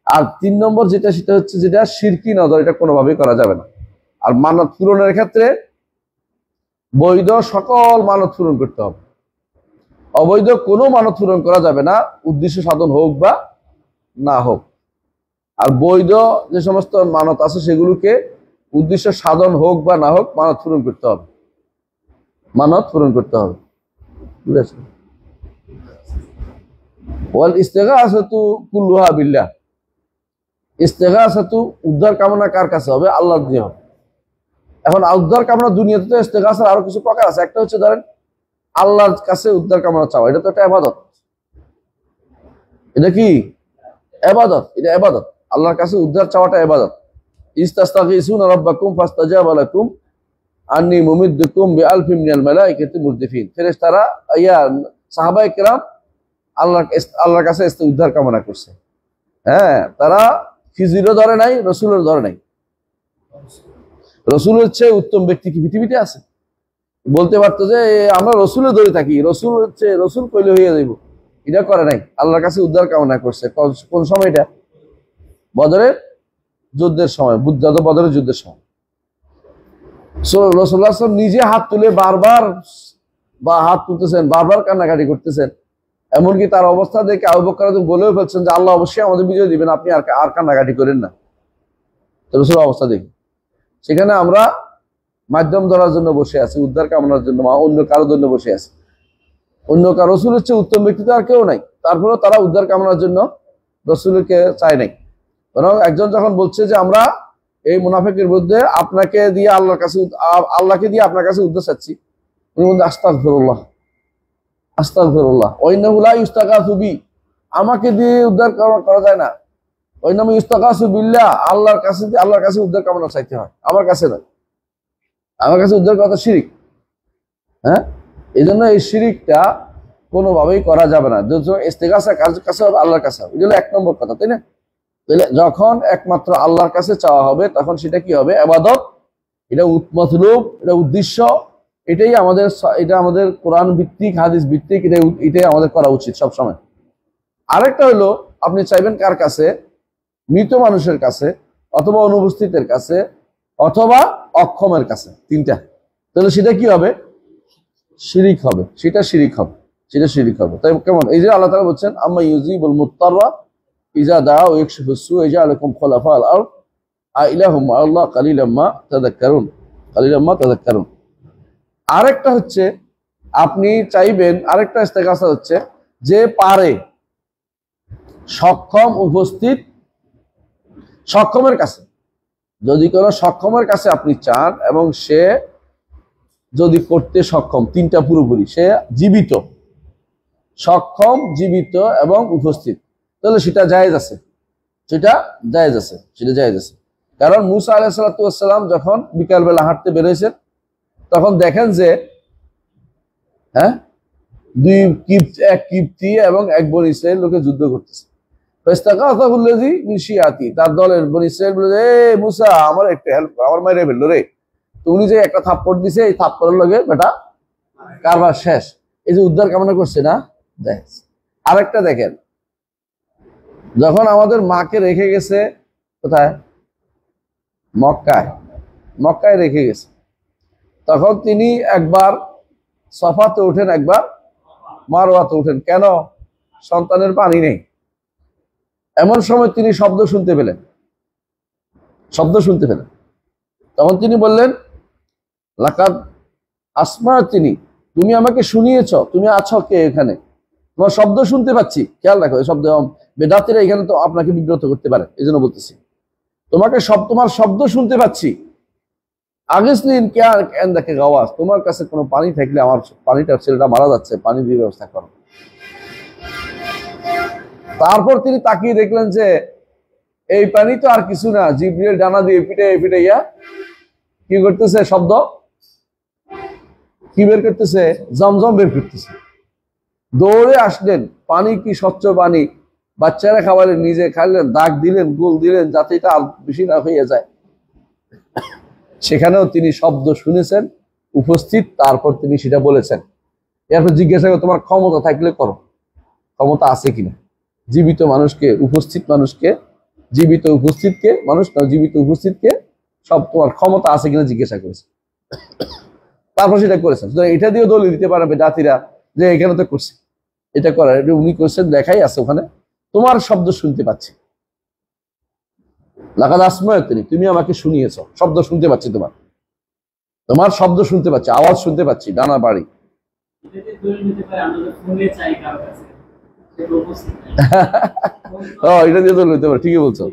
আর 3 নম্বর যেটা, সেটা হচ্ছে যেটা শিরকি নজর, এটা কোনোভাবেই করা যাবে না। আর মানত পূরণের ক্ষেত্রে বৈধ সকল মানত পূরণ করতে হবে, অবৈধ কোনো মানত পূরণ করা যাবে না, উদ্দেশ্য সাধন হোক বা না হোক। আর বৈধ যে সমস্ত মানত আছে সেগুলোকে উদ্দেশ্য সাধন হোক বা না হোক মানত পূরণ করতে হবে। মানত পূরণ করতে হবে, বুঝেছেন? ওয়াল ইস্তিগাসাতু কুল্লুহা বিল্লাহ, ইস্তিগাসাতু উদ্ধার কামনা কার কাছে হবে? আল্লাহর দিয়ে হবে। এখন উদ্ধার কামনা দুনিয়াতে তো ইস্তিগাসার আরো কিছু প্রকার আছে। একটা হচ্ছে ধরেন আল্লাহর কাছে উদ্ধার কামনা চাওয়া, এটা তো একটা ইবাদত। এটা কি ইবাদত? এটা ইবাদত। আল্লাহর কাছে উদ্ধার চাওয়াটা ইবাদত। ইস্তাস্তাগিসুনা রাব্বাকুম ফাস্তাজাবা লাকুম আন্নী মুমিদ্দুকুম বিআলফিন মিনাল মালাইকাতি মুরদিফিন। ফেরেশতারা সাহাবায়ে কেরাম আল্লাহর কাছে উদ্ধার কামনা করছে। হ্যাঁ, তারা খিজিরও ধরে নাই, রসুলের ধরে নাই। রসুলের চেয়ে উত্তম ব্যক্তি কি পৃথিবীতে আছে? বলতে পারতো যে আমরা রসুলের ধরে থাকি, রসুল কইলে হয়ে যাইব, এটা করে নাই। আল্লাহর কাছে উদ্ধার কামনা করছে। কোন সময়? এটা বদরের যুদ্ধের সময়, বদরের যুদ্ধের সময়। রাসূলুল্লাহ নিজে হাত তুলে হাত তুলতেছেন, বারবার কান্নাকাটি করতেছেন। এমনকি তার অবস্থা দেখে আবু বকর বলেও ফেলছেন যে আল্লাহ অবশ্যই আমাদের বিজয় দিবেন, আপনি আর কান্নাকাটি করেন না। রাসূলের অবস্থা দেখি সেখানে আমরা মাধ্যম ধরার জন্য বসে আছি, উদ্ধার কামনার জন্য অন্য কারোর জন্য বসে আছি। অন্য কারো রসুলের চেয়ে উত্তম ব্যক্তি তো আর কেউ নাই, তারপরেও তারা উদ্ধার কামনার জন্য রসুলকে চায় নাই। বরং একজন যখন বলছে যে আমরা এই মুনাফিকের বিরুদ্ধে আল্লাহকে দিয়ে আপনার কাছে উদ্ধার চাচ্ছি, উনি বলছেন আস্তাগফিরুল্লাহ, আস্তাগফিরুল্লাহ, ওয়াইন্নাহু লা ইউস্তাগাসু বি, আমাকে দিয়ে উদ্ধার করা যায় না। ওয়াইন্নামা ইউস্তাগাসু বিল্লাহ, আল্লাহর কাছে উদ্ধার কামনা চাইতে হয়, আমার কাছে নয়। আমার কাছে উদ্ধার করা শিরিক। হ্যাঁ, এই জন্য এই শিরিকটা কোনোভাবেই করা যাবে না। ইস্তিগাসা কার কাছে হবে? আল্লাহর কাছে হবে। এগুলো 1 নম্বর কথা, তাই না? তাহলে যখন একমাত্র আল্লাহর কাছে চাওয়া হবে তখন সেটা কি হবে? ইবাদত। এটা মতলুব, এটা উদ্দেশ্য, এটা আমাদের কোরআন ভিত্তিক, হাদিস ভিত্তিক, এটাই আমাদের করা উচিত সবসময়। আরেকটা হলো আপনি চাইবেন কার কাছে? মৃত মানুষের কাছে, অথবা অনুপস্থিতের কাছে, অথবা অক্ষমের কাছে। 3টা। তাহলে সেটা কি হবে? শিরিক হবে। সেটা শিরিক হবে। তাই কেমন? এই যে আল্লাহ তাআলা বলছেন আম্মা ইউজিবুল মুত্তাররা ইজা দাআ ওয়া ইয়াকশিফুস সূআ ইয়াজআলুকুম খুলাফাআল আরদ আইলাহুম আল্লাহ কালিলাম মা তাযাক্কারুন। আরেকটা হচ্ছে আপনি চাইবেন, আরেকটা ইস্তেগাসা হচ্ছে যে পারে সক্ষমের কাছে, যদি কোনো সক্ষমের কাছে আপনি চান এবং সে যদি করতে সক্ষম, 3টা পুরোপুরি, সে জীবিত, সক্ষম, জীবিত এবং উপস্থিত, তাহলে সেটা জায়েজ আছে। কারণ মুসা আলাইহিস সালাতু ওয়াস সালাম যখন বিকালবেলা হাঁটতে বের হয়েছেন, তখন দেখেন যে এক কিপ্তি এবং এক বনী ইসরাইল লোকে যুদ্ধ করতেছে। তার দলের বনী ইসরাইল বলে, মুসা আমার একটু হেল্প কর, আমার মাইরে ফেললো রে। তো উনি যে একটা থাপ্পড় দিছে, এই থাপ্পড়ের লগে বেটা কারবার শেষ। এই যে উদ্ধার কামনা করছে না। আরেকটা দেখেন, যখন আমাদের মাকে রেখে গেছে কোথায়? মক্কায় রেখে গেছে, তখন তিনি একবার সফাতে ওঠেন, একবার মারওয়াতে ওঠেন। কেন? সন্তানের পানি নেই। এমন সময় তিনি শব্দ শুনতে পেলেন। তখন তিনি বললেন লাকাদ আসমা'তিনি, তুমি আমাকে শুনিয়েছ, তুমি আছো কে এখানে? তোমার শব্দ শুনতে পাচ্ছি। খেয়াল রাখো, এই শব্দ বেদাতীরা এখানে তো আপনাকে বিব্রত করতে পারে, এই জন্য বলতেছি। তোমার শব্দ শুনতে পাচ্ছি। আগেসলিন কেন দেখে গাওয়াজ, তোমার কাছে কোনো পানি থাকলে, আমার ছেলেটা মারা যাচ্ছে, পানি দিয়ে ব্যবস্থা করো। তারপর তিনি তাকিয়ে দেখলেন যে এই পানি তো আর কিছু না, জিবরিল ডানা দিয়ে পিটাইয়া কি করতেছে? শব্দ কি বের করতেছে? জমজম বের করতেছে। দৌড়ে আসলেন, পানি কি স্বচ্ছ পানি, বাচ্চারা খাওয়ালেন, নিজে খাইলেন, দাগ দিলেন, গুল দিলেন, যাতে এটা আর বেশি না হয়ে যায়। সেখানেও তিনি শব্দ শুনেছেন, উপস্থিত, তারপর তিনি সেটা বলেছেন। এরপর জিজ্ঞাসা করে তোমার ক্ষমতা থাকলে করো, ক্ষমতা আছে কিনা? জীবিত উপস্থিতকে সব তোমার ক্ষমতা আছে কিনা জিজ্ঞাসা করেছে, তারপর সেটা করেছেন। এটা দিয়েও দলিল দিতে পারবে জাতিরা যে এখানে তো করছে, এটা করার উনি করছেন, লেখাই আছে ওখানে, তোমার শব্দ শুনতে পাচ্ছি। লাকাদ আসমা'তুনি, তুমি আমাকে শুনিয়েছ, শব্দ শুনতে পাচ্ছি তোমার। তোমার শব্দ শুনতে পাচ্ছি, আওয়াজ শুনতে পাচ্ছি, ডানা বাড়ি। এটা দিয়ে তো লইতে পারে, ঠিকই বলছো।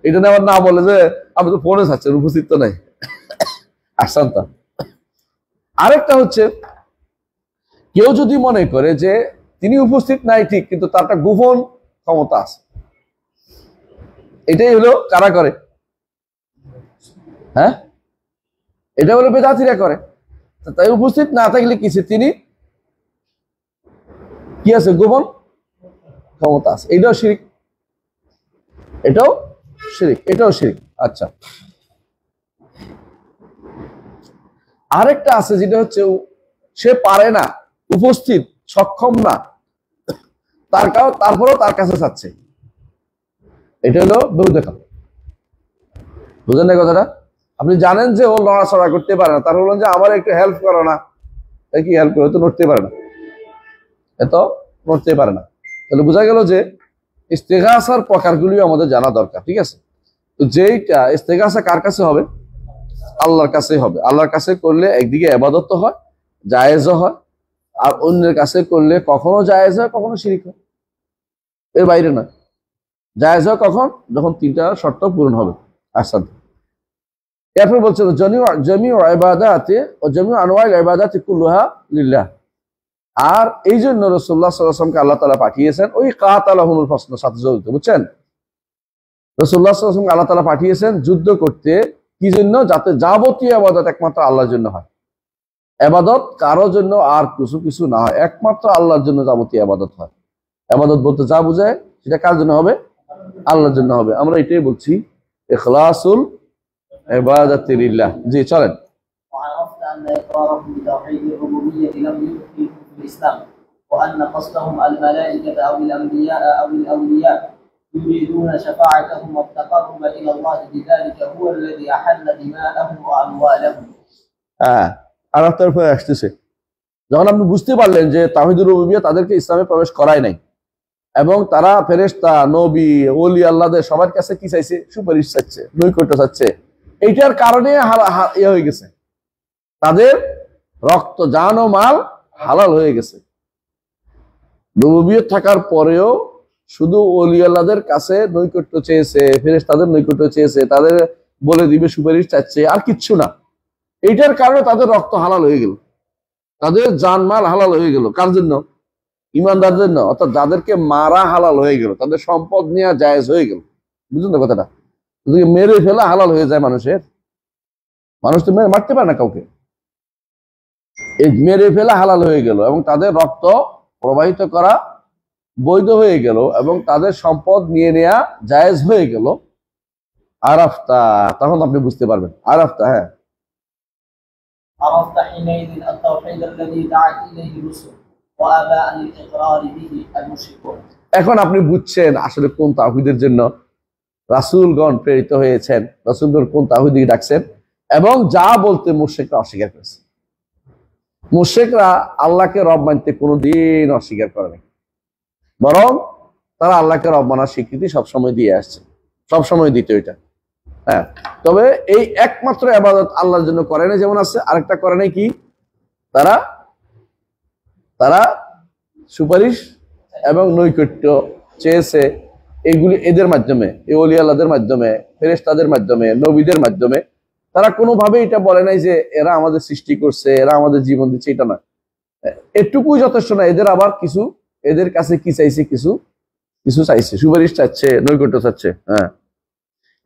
এটা নিয়ে আবার না বলে যে আপনি তো ফোনে থাকছেন, উপস্থিত তো নাই। আসছেন তো। আরেকটা হচ্ছে, কেউ যদি মনে করে যে তিনি উপস্থিত নাই ঠিক, কিন্তু তার একটা গোপন ক্ষমতা আছে, এটাই হলো কারা করে? হ্যাঁ, এটা হলো বেদাতিরা করে। তাই উপস্থিত না থাকলে কিছু তিনি কি আছে, গোপন ক্ষমতা আছে। এটাও শিরিক, এটাও শিরিক, এটাও শিরিক। আচ্ছা, আরেকটা আছে যেটা হচ্ছে সে পারে না, উপস্থিত, সক্ষম না, তারপরেও তার কাছে চাচ্ছে, এটা হলো বেহুদা। বুঝলেন না কথাটা? আপনি জানেন যে ও লড়াচড়া করতে পারে না, তার বললেন যে আমার একটু হেল্প করো না, কি হেল্প করে? তো নড়তে পারে না, এত নড়তে পারে না। তাহলে বোঝা গেল যে ইস্তেগাসার প্রকারগুলিও আমাদের জানা দরকার, ঠিক আছে? তো যেইটা ইস্তেগাসা কার কাছে হবে? আল্লাহর কাছে হবে। আল্লাহর কাছে করলে একদিকে ইবাদত তো হয়, জায়েজও হয়, আর অন্যের কাছে করলে কখনো জায়েজ হয়, কখনো শিরিক হয়, এর বাইরে নয়। জায়েজ হয় কখন? যখন তিনটা শর্ত পূরণ হবে। আচ্ছা, এরপর বলছে জামিউ ইবাদাতি ও জামিউ আনওয়াইল ইবাদাতি কুল্লুহা লিল্লাহ। আর এই জন্য রাসূলুল্লাহ সাল্লাল্লাহু আলাইহি ওয়াসাল্লামকে আল্লাহ তাআলা পাঠিয়েছেন ওই কাতালাহুমুল ফাসলের সাথে জড়িত, বুঝছেন? রাসূলুল্লাহ সাল্লাল্লাহু আলাইহি ওয়াসাল্লামকে আল্লাহ তাআলা পাঠিয়েছেন যুদ্ধ করতে, কি জন্য? যাতে যাবতীয় ইবাদত একমাত্র আল্লাহর জন্য হয়। ইবাদত কারো জন্য আর কিছু না হয়, একমাত্র আল্লাহর জন্য যাবতীয় ইবাদত হয়। ইবাদত বলতে যা বোঝায় সেটা কার জন্য হবে? আল্লাহর জন্য হবে। আমরা এটাই বলছি ইখলাসুল ইবাদাতি লিল্লাহ। জি, চলেন। وعرفت أن إقرارهم بتوحيد الربوبية لم يدخلهم في الإسلام، وأن قصدهم الملائكة أو الأنبياء أو الأولياء يريدون شفاعتهم والتقرب إلى الله بذلك هو الذي أحل دماءهم وأموالهم. আর তারপরে আসতেছে, যখন আপনি বুঝতে পারলেন যে তাওহীদুর রুবুবিয়্যাহ তাদেরকে ইসলামে প্রবেশ করায় নাই, এবং তারা ফেরেশতা, নবী, ওলি আল্লাহদের সবার কাছে কি চাইছে? সুপারিশ চাচ্ছে, নৈকট্য চাচ্ছে। এইটার কারণে হয়ে গেছে, তাদের রক্ত, জান ও মাল হালাল হয়ে গেছে। রুবুবিয়্যাহ থাকার পরেও শুধু ওলি আল্লাহদের কাছে নৈকট্য চেয়েছে, ফেরেশতাদের নৈকট্য চেয়েছে, তাদের বলে দিবে, সুপারিশ চাচ্ছে, আর কিচ্ছু না। এইটার কারণে তাদের রক্ত হালাল হয়ে গেল, তাদের জানমাল হালাল হয়ে গেল। কার জন্য? ইমানদারদের জন্য। অর্থাৎ যাদেরকে মারা হালাল হয়ে গেল, তাদের সম্পদ নেওয়া জায়েজ হয়ে গেল। বুঝলেন তো কথাটা? যদি মেরে ফেলা হালাল হয়ে যায় মানুষের, মানুষ তো মারতে পারে না কাউকে, এই মেরে ফেলা হালাল হয়ে গেল, এবং তাদের রক্ত প্রবাহিত করা বৈধ হয়ে গেল, এবং তাদের সম্পদ নিয়ে নেওয়া জায়েজ হয়ে গেল। আরাফতা, তখন আপনি বুঝতে পারবেন। আরাফতা, হ্যাঁ। عرفت حينئذ التوحيد الذي دعت إليه الرسل وأبى عن الإقرار به المشركون. এখন আপনি বুঝছেন আসলে কোন তাওহীদের জন্য রাসূলগণ প্রেরিত হয়েছেন, রাসূলগণ কোন তাওহীদকে ডাকছেন, এবং যা বলতে মুশরিকরা অস্বীকার করেছে। মুশরিকরা আল্লাহকে রব মানতে কোনোদিন অস্বীকার করে নাই, বরং তারা আল্লাহকে রব মানার স্বীকৃতি সবসময় দিয়ে আসছে, সবসময় দিত এটা। হ্যাঁ, তবে এই একমাত্র ইবাদত আল্লাহর জন্য করে না, যেমন আছে আরেকটা করে নাই কি, তারা তারা সুপারিশ এবং নৈকট্য চেয়েছে। এগুলি এদের মাধ্যমে, এই ওলি আল্লাহদের মাধ্যমে, ফেরেশতাদের মাধ্যমে, নবীদের মাধ্যমে। তারা কোনোভাবে এটা বলে নাই যে এরা আমাদের সৃষ্টি করছে, এরা আমাদের জীবন দিচ্ছে, এটা না। এটুকুই যথেষ্ট না, এদের আবার কিছু, এদের কাছে কি চাইছে? কিছু কিছু চাইছে, সুপারিশ চাচ্ছে, নৈকট্য চাচ্ছে। হ্যাঁ,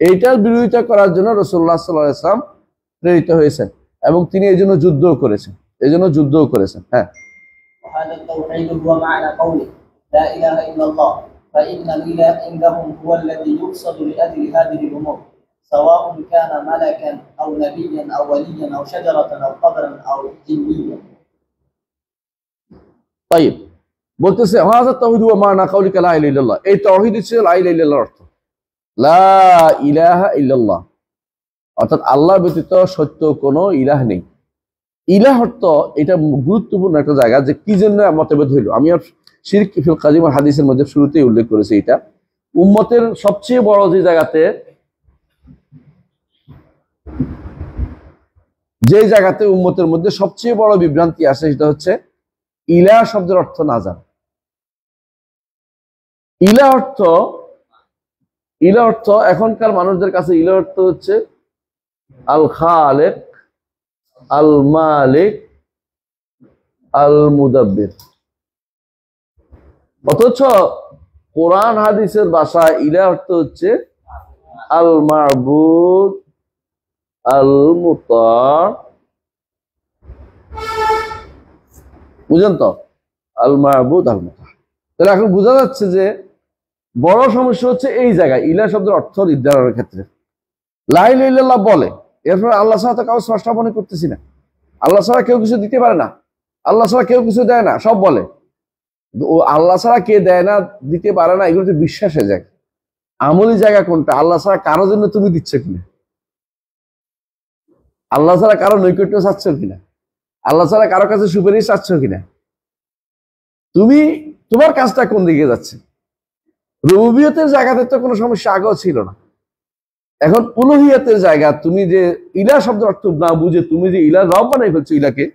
এইটার বিরোধিতা করার জন্য রাসূলুল্লাহ সাল্লাল্লাহু আলাইহি ওয়াসাল্লাম প্রেরিত হয়েছেন, এবং তিনি এই জন্য যুদ্ধও করেছেন, হ্যাঁ। وهذا التوحيد هو معنى قوله لا إله إلا الله، فإن الإله عندهم هو الذي يقصد لأجل هذه الأمور، سواء كان ملكا أو نبيا أو وليا أو شجرة أو قبرا أو جنيا. طيب, বলতেছে هذا التوحيد هو معنى قولك لا إله إلا الله। এই তাওহীদ হচ্ছে লা ইলাহা ইল্লাল্লাহর অর্থ, লা ইলাহা ইল্লাল্লাহ, অর্থাৎ আল্লাহ ব্যতীত সত্য কোনো ইলাহ নেই। ইলাহ অর্থ, এটা গুরুত্বপূর্ণ একটা জায়গা, যে কি জন্য মতভেদ হইল। আমি আর শিরক ফিল কাযিম আর হাদিসের মধ্যে শুরুতেই উল্লেখ করেছি, এটা উম্মতের সবচেয়ে বড় যে জায়গাতে যে জায়গাতে উম্মতের মধ্যে সবচেয়ে বড় বিভ্রান্তি আসে সেটা হচ্ছে ইলা শব্দের অর্থ না জানা। ইলা অর্থ এখনকার মানুষদের কাছে ইলা অর্থ হচ্ছে আল খালেক, আল মালিক, আল মুদাব্বির। অথচ কোরআন হাদিসের ভাষায় ইলা অর্থ হচ্ছে আল মাবুদ, আল মুতা। বুঝেন তো? আল মাবুদ, আল মুতা। তাহলে এখন বোঝা যাচ্ছে যে বড় সমস্যা হচ্ছে এই জায়গায় ইলা শব্দের অর্থ নির্ধারণের ক্ষেত্রে। লা ইলাহা ইল্লাল্লাহ বলে, এরপর আল্লাহ ছাড়া তো কাউকে স্রষ্টা মনে করতেছি না, আল্লাহ ছাড়া কেউ কিছু দিতে পারে না, আল্লাহ ছাড়া কেউ কিছু দেয় না, সব বলে। ও আল্লাহ ছাড়া কে দেয় না, দিতে পারে না, এগুলো তো বিশ্বাসের জায়গা। আমলি জায়গা কোনটা? আল্লাহ ছাড়া কারোর জন্য তুমি দিচ্ছ কিনা, আল্লাহ ছাড়া কারো নৈকট্য চাচ্ছ কিনা, আল্লাহ ছাড়া কারো কাছে সুপারিশ চাচ্ছ কিনা, তুমি তোমার কাজটা কোন দিকে যাচ্ছে? রুবুবিয়তের জায়গাতে তো কোনো সমস্যা আগেও ছিল না। এখন উলুহিয়াতের জায়গা, তুমি যে ইলা শব্দের অর্থ না বুঝে তুমি যে ইলা রব বানাই ফেলছো, ইলাকে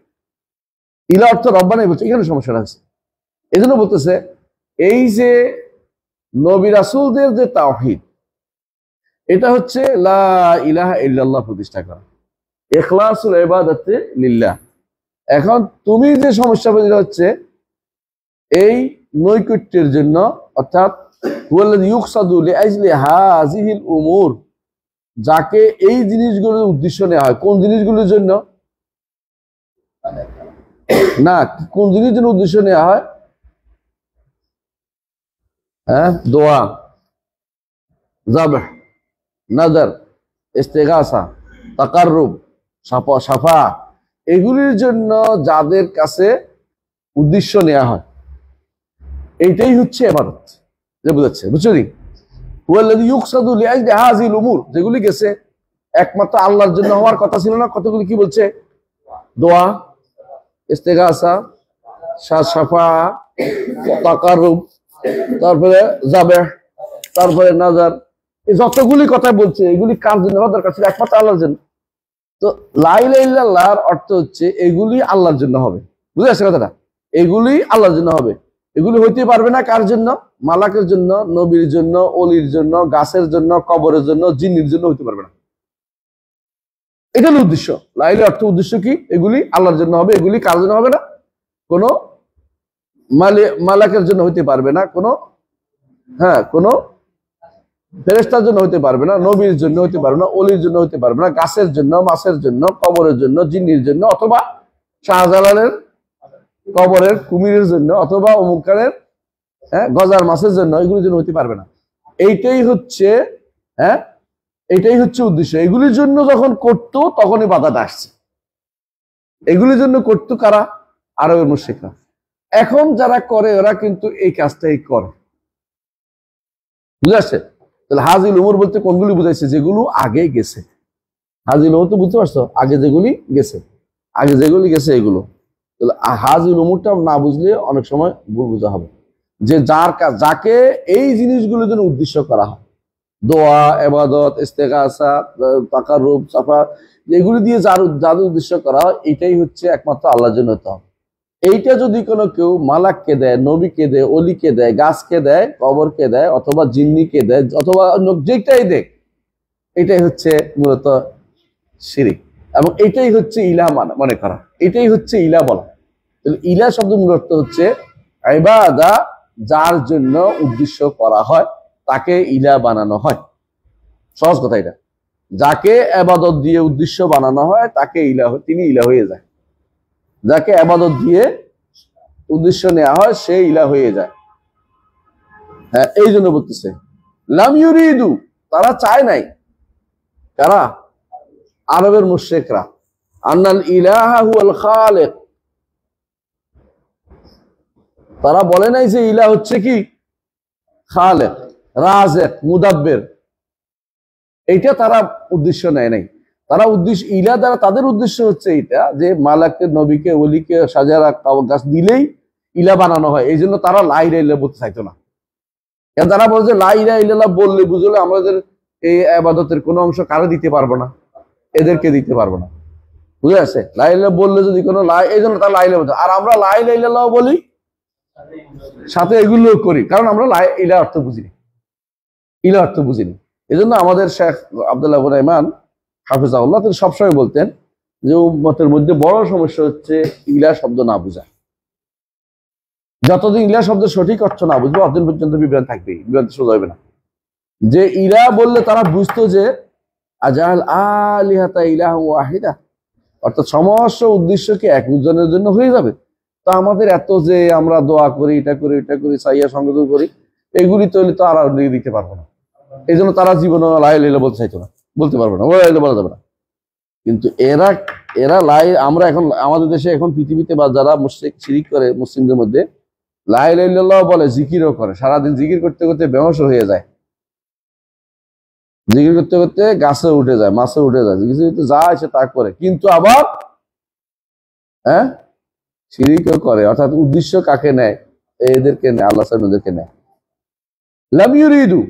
ইলা অর্থ রব বানাই ফেলছো, এখানে সমস্যাটা আছে। এই জন্য বলতেছে এই যে নবী রাসূলদের যে তাওহীদ, এটা হচ্ছে লা ইলাহা ইল্লাল্লাহ প্রতিষ্ঠা করা, ইখলাসুল ইবাদাতি লিল্লাহ। এখন তুমি যে সমস্যা হচ্ছে এই নৈকট্যের জন্য, অর্থাৎ হুয়াল্লাযী ইউকসাদু লিআজলি হাযিহিল উমুর, যাকে এই জিনিসগুলোর উদ্দেশ্য নেওয়া হয়। কোন জিনিসগুলোর জন্য না, কোন জিনিসের জন্য উদ্দেশ্য নেওয়া হয়? হ্যাঁ, দোয়া, যাবহ, নাযার, ইস্তিগাসা, তাকাররুব, শাফা, এগুলির জন্য যাদের কাছে উদ্দেশ্য নেওয়া হয়, এইটাই হচ্ছে ইবাদত। যে বুঝাচ্ছে, বুঝছো নি? হুয়াল্লাযী ইউকসাদু লিআজলি হাযিহিল উমুর, যেগুলি গেছে একমাত্র আল্লাহর জন্য হওয়ার কথা ছিল না, কতগুলি কি বলছে? দোয়া, ইস্তিগাসা, শাফা, তাকাররুব, তারপরে যাবেহ, তারপরে নাজার, এই যতগুলি কথা বলছে এগুলি কার জন্য হওয়ার দরকার ছিল? একমাত্র আল্লাহর জন্য। তো লা ইলাহা ইল্লাল্লাহর অর্থ হচ্ছে এগুলি আল্লাহর জন্য হবে। বুঝে আসছে কথাটা? এগুলি আল্লাহর জন্য হবে। এগুলি হইতে পারবে না কার জন্য? মালাকের জন্য, নবীর জন্য, অলির জন্য, গাছের জন্য, কবরের জন্য, জিন্নির জন্য হইতে পারবে না। এটা হলো উদ্দেশ্য। লা ইলাহা অর্থ উদ্দেশ্য কি? এগুলি আল্লাহর জন্য হবে। এগুলি কার জন্য হবে না? কোনো মালাকের জন্য হইতে পারবে না, কোনো কোনো ফেরেশতার জন্য হইতে পারবে না, নবীর জন্য হইতে পারবে না, অলির জন্য হইতে পারবে না, গাছের জন্য, মাছের জন্য, কবরের জন্য, জিন্নির জন্য, অথবা শাহজালালের কবরের কুমিরের জন্য, অথবা অমুকারের গজার মাছের জন্য, এগুলির জন্য হইতে পারবে না। এইটাই হচ্ছে এটাই হচ্ছে উদ্দেশ্য। এগুলির জন্য যখন করতো তখনই বাধাটা আসছে। এগুলির জন্য করতো কারা? আরবের মুশরিকরা। এখন যারা করে ওরা কিন্তু এই কাজটাই করে। বুঝে আসছে? তাহলে হাজিল উমর বলতে কোনগুলি বুঝাইছে? যেগুলো আগে গেছে। হাজিল উমর তো বুঝতে পারছো, আগে যেগুলি গেছে, আগে যেগুলি গেছে এগুলো। তাহলে হাজিল উমরটা না বুঝলে অনেক সময় ভুল বোঝা হবে। যে যার কাজ, যাকে এই জিনিসগুলোর জন্য উদ্দেশ্য করা হয়, দোয়া, ইবাদত, ইস্তেগাসা, তাকাররুব, সাফা, এগুলি দিয়ে যার উদ্দেশ্য করা হয়, এটাই হচ্ছে একমাত্র আল্লাহর জন্য হতে হবে। এইটা যদি কোনো কেউ মালাককে দেয়, নবীকে দেয়, অলিকে দেয়, গাছকে দেয়, কবরকে দেয়, অথবা জিন্নিকে দেয়, অথবা যেটাই দেয়, এটাই হচ্ছে মূলত শিরিক। এবং এটাই হচ্ছে ইলা মনে করা, এটাই হচ্ছে ইলা বলা। ইলা শব্দ মূলত হচ্ছে ইবাদা, যার জন্য উদ্দেশ্য করা হয় তাকে ইলা বানানো হয়। সহজ কথা এটা। যাকে ইবাদত দিয়ে উদ্দেশ্য বানানো হয় তাকে ইলা, তিনি ইলা হয়ে যায়। যাকে ইবাদত দিয়ে উদ্দেশ্য নেওয়া হয় সে ইলা হয়ে যায়। হ্যাঁ, এই জন্য বলতেছে লাম ইউরিদু, তারা চায় নাই। কারা? আরবের মুশরিকরা। আন্নাল ইলাহা হুয়াল খালিক, তারা বলে নাই যে ইলা হচ্ছে কি? খালিক, রাজিক, মুদাব্বির। এইটা তারা উদ্দেশ্য নেয় নাই। তারা উদ্দেশ্য, ইলা দ্বারা তাদের উদ্দেশ্য হচ্ছে এটা যে মালাককে, নবীকে, ওলিকে, সাজারা, গাছ দিলেই ইলা বানানো হয়। এই জন্য তারা লা ইলাহা ইল্লাল্লাহ বলতে চাইতো না। তারা বলছে লা ইলাহা ইল্লাল্লাহ বললে বুঝলে আমাদের এই ইবাদতের কোনো অংশ কারো দিতে পারবো না, এদেরকে দিতে পারবো না। বুঝে আছে? লা ইলাহা বললে যদি কোনো এই জন্য তার লা ইলাহা বলতে, আর আমরা লা ইলাহা ইল্লাল্লাহ বলি সাথে এগুলো করি, কারণ আমরা লা ইলাহা অর্থ বুঝিনি, ইলাহা অর্থ বুঝিনি। এই জন্য আমাদের শেখ আব্দুল্লাহ ইবনে ইমান হাফিজাহুল্লাহ তিনি সবসময় বলতেন যে উম্মতের মধ্যে বড় সমস্যা হচ্ছে ইলাহা শব্দ না বুঝা। যতদিন ইলাহা শব্দের সঠিক অর্থ না বুঝবো ততদিন পর্যন্ত বিভ্রান্ত থাকবে, বিভ্রান্ত সোজা হবে না। যে ইলাহা বললে তারা বুঝতো যে আজাল আলিহাতা ইলাহা ওয়াহিদা, অর্থাৎ সমস্ত উদ্দেশ্য কি একজনের জন্য হয়ে যাবে। তো আমাদের এত যে আমরা দোয়া করি, এটা করি, এটা করি, সাইয়া সংগঠন করি, এগুলি তৈরি তো আর দিতে পারবো না। এই জন্য তারা জীবনে লা ইলাহা ইল্লাল্লাহ বলতে চাইতো না, বলতে পারবো না, ওরা বলা যাবে না। কিন্তু এরা আমরা এখন আমাদের দেশে এখন পৃথিবীতে বা যারা মুশরিক শিরিক করে মুসলিমদের মধ্যে লা ইলাহা ইল্লাল্লাহ বলে, জিকিরও করে, সারাদিন জিকির করতে করতে বেহুশ হয়ে যায়, জিকির করতে করতে গাছে উঠে যায়, মাছে উঠে যায়, জিকির করতে যা আছে তা করে, কিন্তু আবার শিরিকও করে। অর্থাৎ উদ্দেশ্য কাকে নেয়? এদেরকে নেয়, আল্লাহ সাল্লামকে নেয়। লাম ইউরিদু,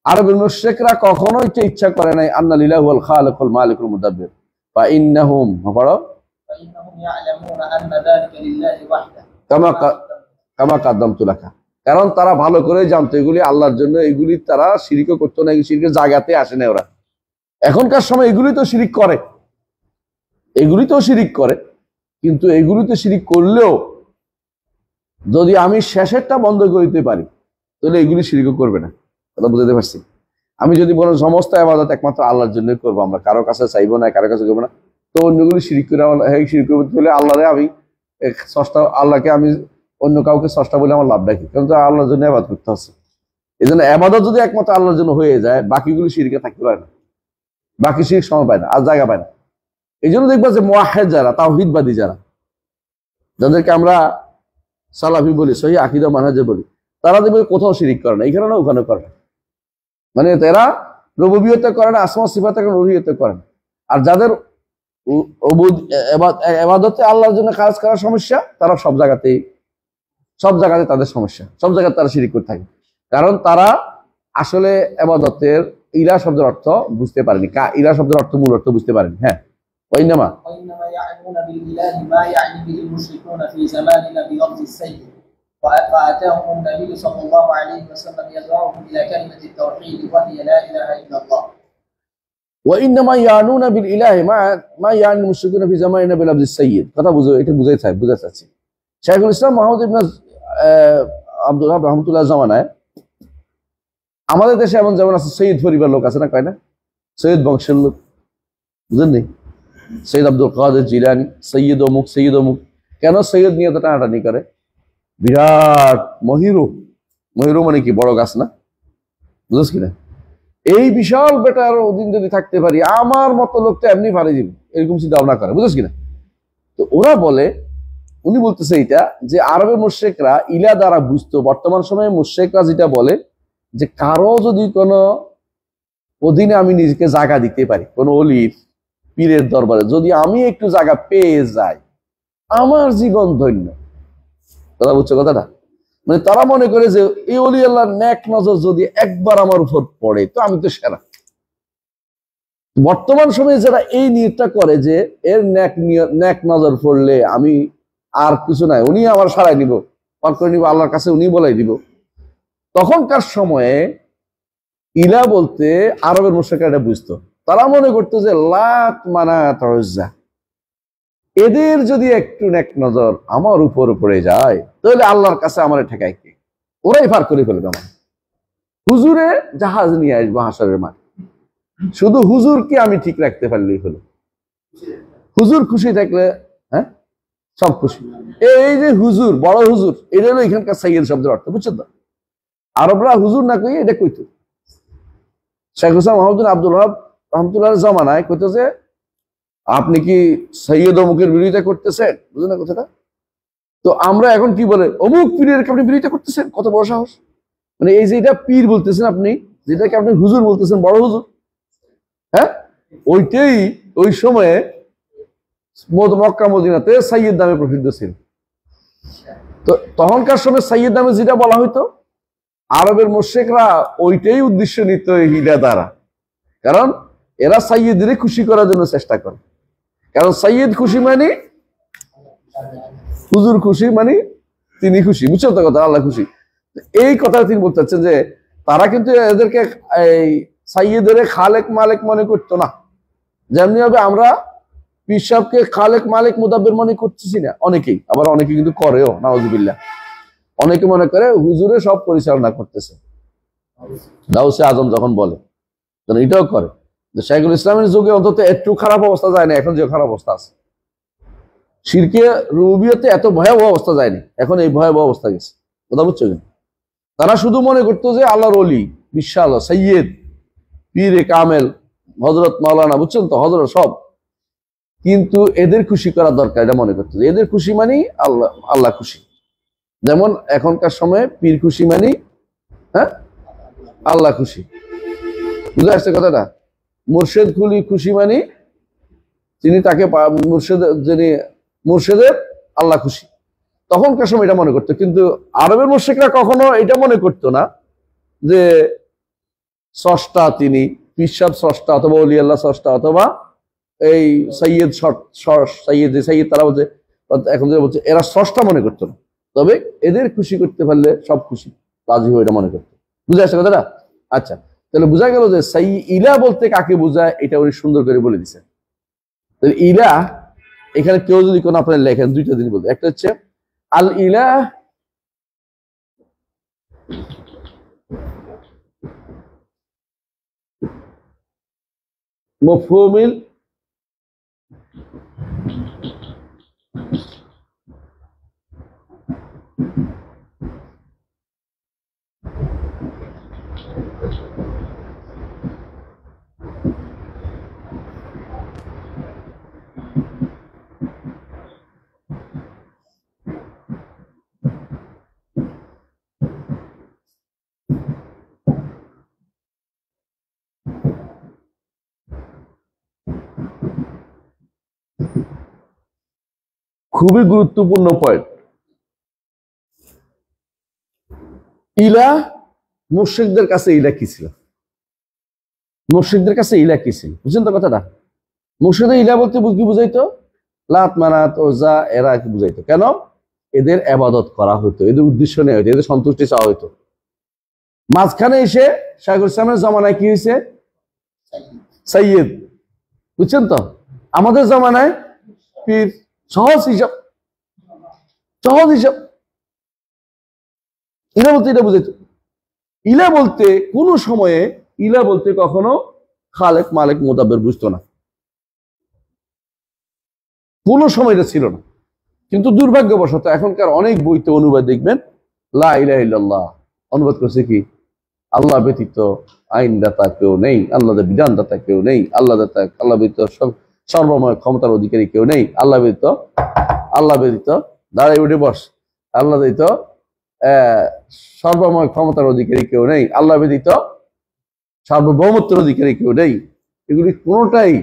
আরবের মুশরিকরা কখনোই ইচ্ছা করে নাই আন্না লিল্লাহি ওয়াল খালিকুল মালিকুল মুদাব্বির ফা ইন্নাহুম পড়ো ইয়ালামুনা আন্না যালিকা লিল্লাহি ওয়াহদাহু কামা কাদ্দামতু লাকা, কারণ তারা ভালো করে জানতো এগুলি আল্লাহর জন্য, এগুলি তারা শিরিকও করতো না, শিরিকের জায়গাতে আসে না ওরা। এখনকার সময় এগুলি তো শিরিক করে, এগুলি তো শিরিক করে, কিন্তু এগুলি তো শিরিক করলেও যদি আমি শেষেরটা বন্ধ করতে পারি তাহলে এগুলি শিরিকও করবে না। কথা বুঝতে পারছি? আমি যদি বলো সমস্ত ইবাদত একমাত্র আল্লাহর জন্য করবো, আমরা কারো কাছে চাইবো না, কারো কাছে করবো না, তো অন্যগুলি শিরিক করে শিরিক করতে হলে আল্লাহরে আমি আল্লাহকে আমি অন্য কাউকে স্রষ্টা বলে আমার লাভ রাখি, কারণ আল্লাহর জন্য ইবাদত করতে হচ্ছে। এই জন্য ইবাদত যদি একমাত্র আল্লাহর জন্য হয়ে যায়, বাকিগুলি শিরকে থাকতে পারে না, বাকি শিরক সময় পায় না, আর জায়গা পায় না। এই জন্য দেখবা যে মুওয়াহহিদ যারা, তাওহীদবাদী যারা, যাদেরকে আমরা সালাফি বলি, সহিহ আকীদা মানহাজে বলি, তারা দেখবে কোথাও শিরিক করে না, এখানে না ওখানে করে না। মানে তারা রুবুবিয়তে করে না, আসমা সিফাতে করে, উলুহিয়তে করে না। আর যাদের ইবাদতে আল্লাহর জন্য কাজ করার সমস্যা, তারা সব জায়গাতে তাদের সমস্যা, সব জায়গায় তারা শিরিক করে থাকে, কারণ তারা আসলে ইবাদতের ইলাহা শব্দের অর্থ বুঝতে পারেনি, ইলাহা শব্দের অর্থ মূল অর্থ বুঝতে পারেনি। হ্যাঁ, ওয়াইনামা يعنون بالإله ما يعني به المشركون في زماننا بلفظ السيد، فأتاهم النبي صلى الله عليه وسلم يدعوهم إلى كلمة التوحيد وهي لا إله إلا الله. وإنما يعنون بالإله ما يعني المشركون في زماننا بلفظ السيد। কথা বুঝো, এটা বুঝাই চাচ্ছি। শাইখুল ইসলাম মুহাম্মদ ইবনে আব্দুল ওয়াহাব রাহমাতুল্লাহ জামানায় আমাদের দেশে এমন যেমন আছে সৈয়দ পরিবার লোক আছে না, কয় না, সৈয়দ বংশের লোক, বুঝেননি? সৈয়দ আব্দুল কাদের জিলানী, সৈয়দ অমুক, সৈয়দ অমুক। কেন সৈয়দ নিয়ে তো টানাটানি করে? বিরাট মহিরু মানে কি, বড় গাছ না, বুঝছ কিনা? এই বিশাল বেটার অধীন যদি থাকতে পারি, আমার মতো লোকটা এমনি ভালো দিব, এরকম চিন্তা ভাবনা করে, বুঝছ কিনা? তো ওরা বলে, উনি বলতেছে এটা যে আরবের মুশরিকরা ইলা দ্বারা বুঝতো। বর্তমান সময়ে মুশরিকরা যেটা বলে যে কারো যদি কোনো অধীনে আমি নিজেকে জায়গা দিতে পারি, কোনো অলির পীরের দরবারে যদি আমি একটু জায়গা পেয়ে যাই, আমার জীবন ধন্য। কথা বুঝছো কথাটা? মানে তারা মনে করে যে এই অলি আল্লাহর নেক নজর যদি একবার আমার উপর পড়ে তো আমি তো সেরা। বর্তমান সময়ে যারা এই নিয়তটা করে যে এর নেক নজর পড়লে আমি আর কিছু নাই, উনি আমার সারাই নিব, পার করে নিব, আল্লাহর কাছে উনি বলাই দিব, তখনকার সময়ে ইলা বলতে আরবের মুশরিকরা এটা বুঝতো। তারা মনে করতো যে লাত মানাত উজ্জা, এদের যদি একটু নেক নজর আমার উপর পড়ে যায় তাহলে আল্লাহর কাছে আমার ঠেকায় কে? ওরাই পার করে ফেলবে আমার। হুজুরে জাহাজ নিয়ে আসবো হাসরের মাঠ, শুধু হুজুরকে আমি ঠিক রাখতে পারলেই হলো। হুজুর খুশি থাকলে হ্যাঁ সব খুশি। এই যে হুজুর, বড় হুজুর, এটা হলো এখানকার সাইয়েদ শব্দের অর্থ, বুঝছো তো? আরবরা হুজুর না কই এটা কইতো। শেখ হুসাইন মোহাম্মদ আব্দুল ওয়াহাব রহমতুল্লাহ জামানায় কইতো যে আপনি কি সৈয়দ অমুকের বিরোধিতা করতেছেন, বুঝলেন না কথাটা? তো আমরা এখন কি বলে, অমুক পীরের আপনি বিরোধিতা করতেছেন, কত বড় সাহস! মানে এই যে এটা পীর বলতেছেন আপনি, যেটাকে আপনি হুজুর বলতেছেন, বড় হুজুর, হ্যাঁ, ওইটাই ওই সময়ে মক্কা মদিনাতে সাইয়্যিদ নামে প্রসিদ্ধ ছিল। তো তখনকার সময় সাইয়্যিদ নামে যেটা বলা হইতো, আরবের মুশরিকরা ওইটাই উদ্দেশ্য নিত হিলা দ্বারা, কারণ এরা সাইয়্যিদদের খুশি করার জন্য চেষ্টা করে। কারণ সাইয়েদ খুশি মানে হুজুর খুশি মানে তিনি খুশি, বুঝছেন তো কথা? আল্লাহ খুশি। এই কথা তিনি বলতে চাচ্ছেন যে তারা কিন্তু এদেরকে এই সাইয়েদের খালেক মালেক মনে করতো না, যেমনি ভাবে আমরা পীর সাহেবকে খালেক মালেক মুদাব্বির মনে করতেছি না। অনেকেই, আবার অনেকে কিন্তু করেও, নাউজুবিল্লাহ। অনেকে মনে করে হুজুরে সব পরিচালনা করতেছে। গাউসে আজম যখন বলে, এটাও করে যে শাইখুল ইসলামের যুগে অন্তত একটু খারাপ অবস্থা যায় না, এখন যে খারাপ অবস্থা আছে। শিরকে রুবিয়তে এত ভয়াবহ অবস্থা যায়নি, এখন এই ভয়াবহ অবস্থা গেছে। কথা বুঝছো কিন্তু তারা শুধু মনে করতো যে আল্লাহর ওলি, বিশাল সৈয়দ, পীরে কামেল, হযরত মাওলানা, বুঝছেন তো, হযরত সব। কিন্তু এদের খুশি করা দরকার, এটা মনে করতো যে এদের খুশি মানি আল্লাহ, আল্লাহ খুশি। যেমন এখনকার সময়ে পীর খুশি মানি হ্যাঁ আল্লাহ খুশি, বুঝে আসছে কথাটা? মুর্শেদ খুশি মানি তিনি তাকে যিনি মুর্শেদের আল্লাহ খুশি। তখনকার সময় এটা মনে করতো, কিন্তু আরবের মুশরিকরা কখনো এটা মনে করতো না যে স্রষ্টা তিনি, পীর সাহেব স্রষ্টা, অথবা ওলি আল্লাহ স্রষ্টা, অথবা এই সৈয়দ সৈয়দ তারা বলছে, এখন যে বলছে এরা স্রষ্টা মনে করতো না। তবে এদের খুশি করতে পারলে সব খুশি রাজি হয়ে এটা মনে করতো। বুঝে আসছে কথাটা? আচ্ছা, তাহলে বোঝা গেল যে ইলা বলতে কাকে বোঝায়, এটা উনি সুন্দর করে বলে দিচ্ছেন। ইলা এখানে কেউ যদি কোনো আপনার লেখেন, দুইটা জিনিস বলতে, একটা হচ্ছে আল ইলাহ মফহুমিল খুবই গুরুত্বপূর্ণ পয়েন্ট। ইলা, মুশরিকদের কাছে ইলা কি ছিল? মুশরিকদের কাছে ইলা কি ছিল, বুঝছেন তো কথাটা? মুশরিকদের ইলা বলতে কি বুঝাইতো? লাত, মানাত, ওজা, এরা কি বুঝাইতো? কেন? এদের ইবাদত করা হতো, এদের উদ্দেশ্য নেওয়া হতো, এদের সন্তুষ্টি চাওয়া হতো। মাঝখানে এসে শাইখুল ইসলামের জামানায় কি হয়েছে? সৈয়দ, বুঝছেন তো? আমাদের জামানায় পীর। সহজ হিসাব, সহজ হিসাব। ইলা বলতে এটা বুঝাইতো। ইলা বলতে কোন সময়ে, ইলা বলতে কখনো খালেক মালেক মুদাব্বির বুঝতো না, কোন সময় এটা ছিল না। কিন্তু দুর্ভাগ্যবশত এখনকার অনেক বইতে অনুবাদ দেখবেন লা ইলাহা ইল্লাল্লাহ অনুবাদ করছে কি আল্লাহ ব্যতীত আইনদাতা কেউ নেই, আল্লাহর বিধানদাতা কেউ নেই, আল্লাহ ব্যতীত সর্বময় ক্ষমতার অধিকারী কেউ নেই, আল্লাহ ব্যতীত দাঁড়াই উঠে বস, আল্লাহ ব্যতীত সর্বময় ক্ষমতার অধিকারী কেউ নেই, আল্লাহ ব্যতীত সার্বভৌমত্বের অধিকারী কেউ নেই। এগুলি কোনোটাই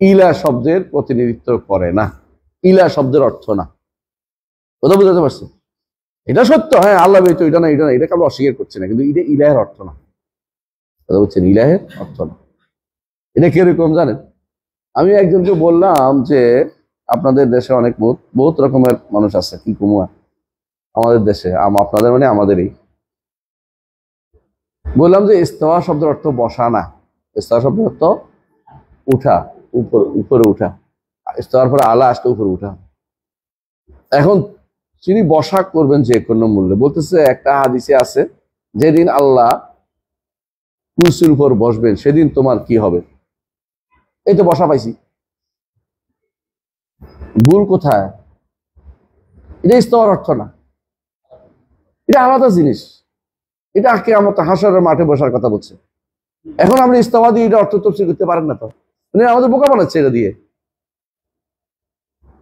ইলা শব্দের প্রতিনিধিত্ব করে না, ইলা শব্দের অর্থ না। কথা বুঝতে পারছো? এটা সত্য, হ্যাঁ আল্লাহ ব্যতীত এটা না, এটা না, এটাকে আমরা অস্বীকার করছি না, কিন্তু এটা ইলাহের অর্থ না। কথা বুঝছেন? ইলাহের অর্থ না। এটা কিরকম জানেন? আমি একজনকে বললাম যে আপনাদের দেশে অনেক বহুত রকমের মানুষ আছে, কি কুমুয়া আমাদের দেশে, আপনাদের মানে আমাদেরই। বললাম যে ইস্তাওয়া শব্দের অর্থ বসা না, ইস্তাওয়া শব্দের অর্থ উঠা, উপরে উঠা। ইস্তাওয়ার পরে আলা আসলে উপরে উঠা। এখন তিনি বসা করবেন যে কোনো মূল্যে। বলতেছে একটা হাদিসে আছে, যেদিন আল্লাহ কুরসির উপর বসবেন সেদিন তোমার কি হবে? এই তো বসা পাইছি, ভুল কোথায়? এটা ইস্তাওয়ার অর্থ না, এটা আলাদা জিনিস। এটা কিয়ামত হাশরের মাঠে বসার কথা বলছে। এখন আপনি ইস্তাওয়া দিয়ে এটা অর্থ তফসির করতে পারেন না, তো আমাদের বোকা বানাচ্ছে এটা দিয়ে।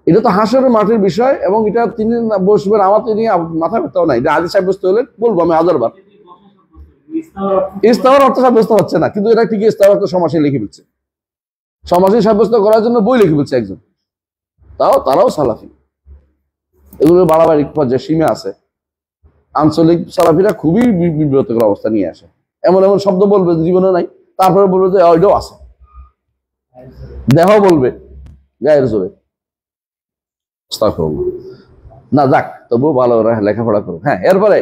এটা তো হাশরের মাঠের বিষয়, এবং এটা তিনি বসবেন, আমার তো নিয়ে মাথা ব্যথাও নাই। এটা হাদিস সাব্যস্ত হলে বলবো আমি হাজারবার। ইস্তাওয়ার অর্থ সাব্যস্ত হচ্ছে না, কিন্তু এটা ঠিক ইস্তাওয়ার অর্থ সমাসে লিখে ফেলছে। সমাসে সাব্যস্ত করার জন্য বই লিখে ফেলছে একজন, তারাও সালাফি। এগুলো বাড়াবাড়ি পর্যায়ে সীমা আছে। আঞ্চলিক সালাফিরা খুবই বিব্রতকর অবস্থা নিয়ে আসে। এমন এমন শব্দ বলবে জীবনে নাই, তারপরে বলবে যে ওইটাও আছে, দেহ বলবে, গায়ের জোরে। আস্তাগফিরুল্লাহ। না যাক, তবু ভালো লেখাপড়া করো। হ্যাঁ, এরপরে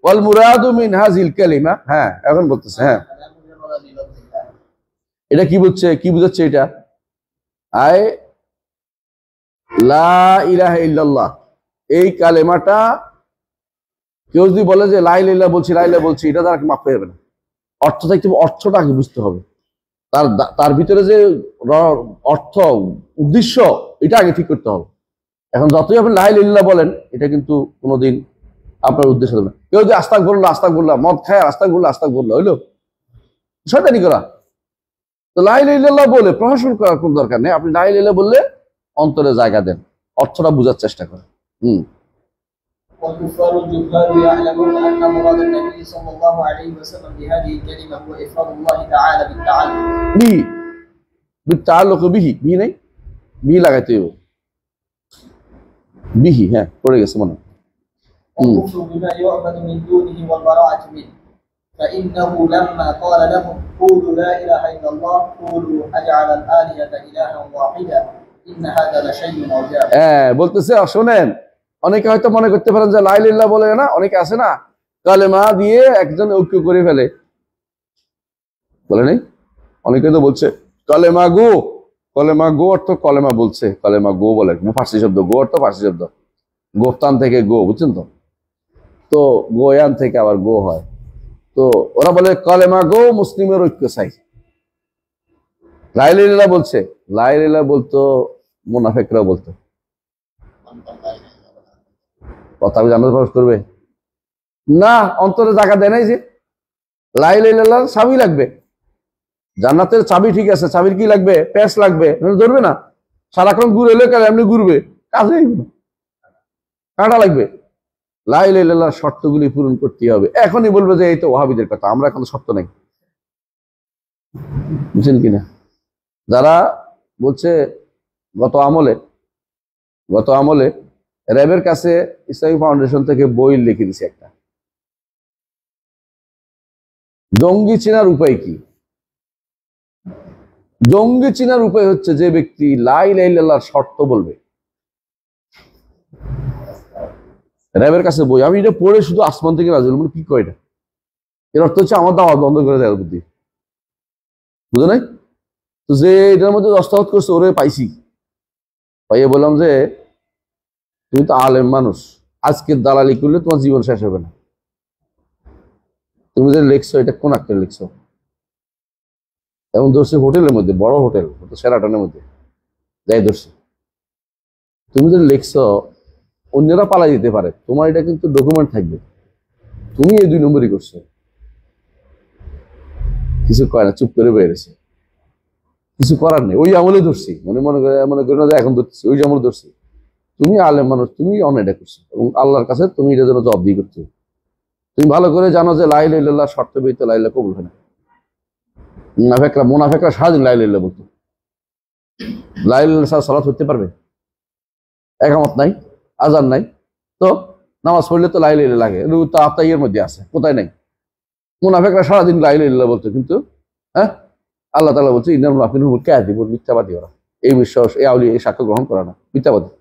ওয়াল মুরাদু মিন হাযিল কালিমা। হ্যাঁ, এখন বলতেছে। হ্যাঁ, لا مجرد لفظ الله. এটা কি বলছে, কি বুঝাচ্ছে এটা? আয় লা ইলাহা ইল্লাল্লাহ, এই কালেমাটা কেউ যদি বলে যে লা ইলাহা ইল্লাল্লাহ বলছি, লা ইলাহা বলছি, এটা তার মাফ হয়ে যাবে না। অর্থ থাকতে হবে, অর্থটা আগে বুঝতে হবে। তার ভিতরে যে অর্থ, উদ্দেশ্য, এটা আগে ঠিক করতে হবে। এখন যতই আপনি লা ইলাহা ইল্লাল্লাহ বলেন, এটা কিন্তু কোনোদিন আপনার উদ্দেশ্য হবে না। কেউ যদি আস্তাগফিরুল্লাহ মদ খায় আস্তাগফিরুল্লাহ হইলো শয়তানি করা। তো লা ইলাহা ইল্লাল্লাহ বলে প্রশাসন করার কোন দরকার নেই। আপনি লা ইলাহা ইল্লাল্লাহ বললে অন্তরে জায়গা দেন, অর্থটা বোঝার চেষ্টা করেন। والكفار الجهال يعلمون أن مراد النبي صلى الله عليه وسلم بهذه الكلمة هو إفراد الله تعالى بالتعلم. বিহি বিতাআল্লুক বিহি, বিহি নাই, বিহি লাগাইতে হবে। বিহি, হ্যাঁ পড়ে গেছে মনে হয়। والكفر بما يعبد من دونه والبراءة منه. فإنه لما قال لهم قولوا لا إله إلا الله قولوا أجعل الآلهة إلها واحدا إن هذا لشيء عجاب. বলতেছে শোনেন, অনেকে হয়তো মনে করতে পারেন যে লা ইলাহা ইল্লাল্লাহ বলে না, অনেকে আছে না কালেমা দিয়ে একজন ঐক্য করে ফেলে, বলে নাই? অনেকে তো বলছে কলেমা গো অর্থ কলেমা বলছে, কলেমা গো বলে, ফার্সি শব্দ, গো অর্থ ফার্সি শব্দ, গোফতান থেকে গো, বুঝছেন তো? তো গোয়ান থেকে আবার গো হয়। তো ওরা বলে কলেমা গো মুসলিমের ঐক্য চাই। লা ইলাহা ইল্লাল্লাহ বলছে, লা ইলাহা ইল্লাল্লাহ বলতো মুনাফিকরা বলতো। কথা জান্নাতে প্রবেশ করবে না, অন্তরে জায়গা দেয় নাই যে। লা ইলাহা ইল্লাল্লাহ চাবি লাগবে, জান্নাতের চাবি ঠিক আছে, চাবির কি লাগবে? প্যাঁচ লাগবে, ধরবে না। সারাক্ষণ ঘুরে এলে এমনি ঘুরবে, কাজে কাঁটা লাগবে। লা ইলাহা ইল্লাল্লাহর শর্তগুলি পূরণ করতে হবে। এখনই বলবে যে এই তো ওয়াহাবিদের কথা, আমরা এখন শর্ত নাই, বুঝছেন কিনা? যারা বলছে গত আমলে র্যাবের কাছে ইসলামী ফাউন্ডেশন থেকে বই লিখে দিছে একটা, জঙ্গি চেনার উপায় কি? জঙ্গি চেনার উপায় হচ্ছে যে ব্যক্তি লা ইলাহা ইল্লাল্লাহর শর্ত বলবে। র্যাবের কাছে বই, আমি এটা পড়ে শুধু আসমান থেকে নাজিল, মানে কি কয় এটা? এর অর্থ হচ্ছে আমার দাওয়াত বন্ধ করে দেওয়ার বুদ্ধি, বুঝো নাই? তো যে এটার মধ্যে দস্তখত করছে ওরে পাইছি, পাইয়ে বললাম যে তুমি তো আলেম মানুষ, আজকের দালালি করলে তোমার জীবন শেষ হবে না। তুমি যে লিখছো এটা কোন একটা লিখছো? এমন ধরছে হোটেলের মধ্যে, বড় হোটেল, সেরাটনের মধ্যে যাই ধরছে। তুমি যে লিখছো অন্যরা পালাই যেতে পারে, তোমার এটা কিন্তু ডকুমেন্ট থাকবে, তুমি এই 2 নম্বরই করছো। কিছু কয় না, চুপ করে বেরিয়েছে, কিছু করার নেই। ওই আমলে ধরছি, মনে করি না যে এখন ধরছি, ওই আমলে ধরছি। তুমি আলেম মানুষ, তুমি অন্যায়টা করছো এবং আল্লাহর কাছে তুমি এটার জন্য জবাবদিহি করতে হবে। তুমি ভালো করে জানো যে লা ইলাহা ইল্লাল্লাহ শর্ত ব্যতীত লা ইলাহা কবুল হয় না। মুনাফিকরা সারাদিন লা ইলাহা ইল্লাল্লাহ বলতো। লা ইলাহা ইল্লাল্লাহ ছাড়া সালাত হতে পারবে? একামত নাই, আজান নাই, তো নামাজ পড়লে তো লা ইলাহা ইল্লাল্লাহ লাগে, তো আত্মাইয়ের মধ্যে আছে, কোথায় নাই? মুনাফিকরা সারাদিন লা ইলাহা ইল্লাল্লাহ বলতো, কিন্তু আল্লাহ তাআলা বলছে ইন্নাল মুনাফিকিনা হুমুল কাযিবুন, মিথ্যাবাদী ওরা, এই বিশ্বাস, এই আউলিয়া, এই সাক্ষ্য গ্রহণ করে না, মিথ্যাবাদী।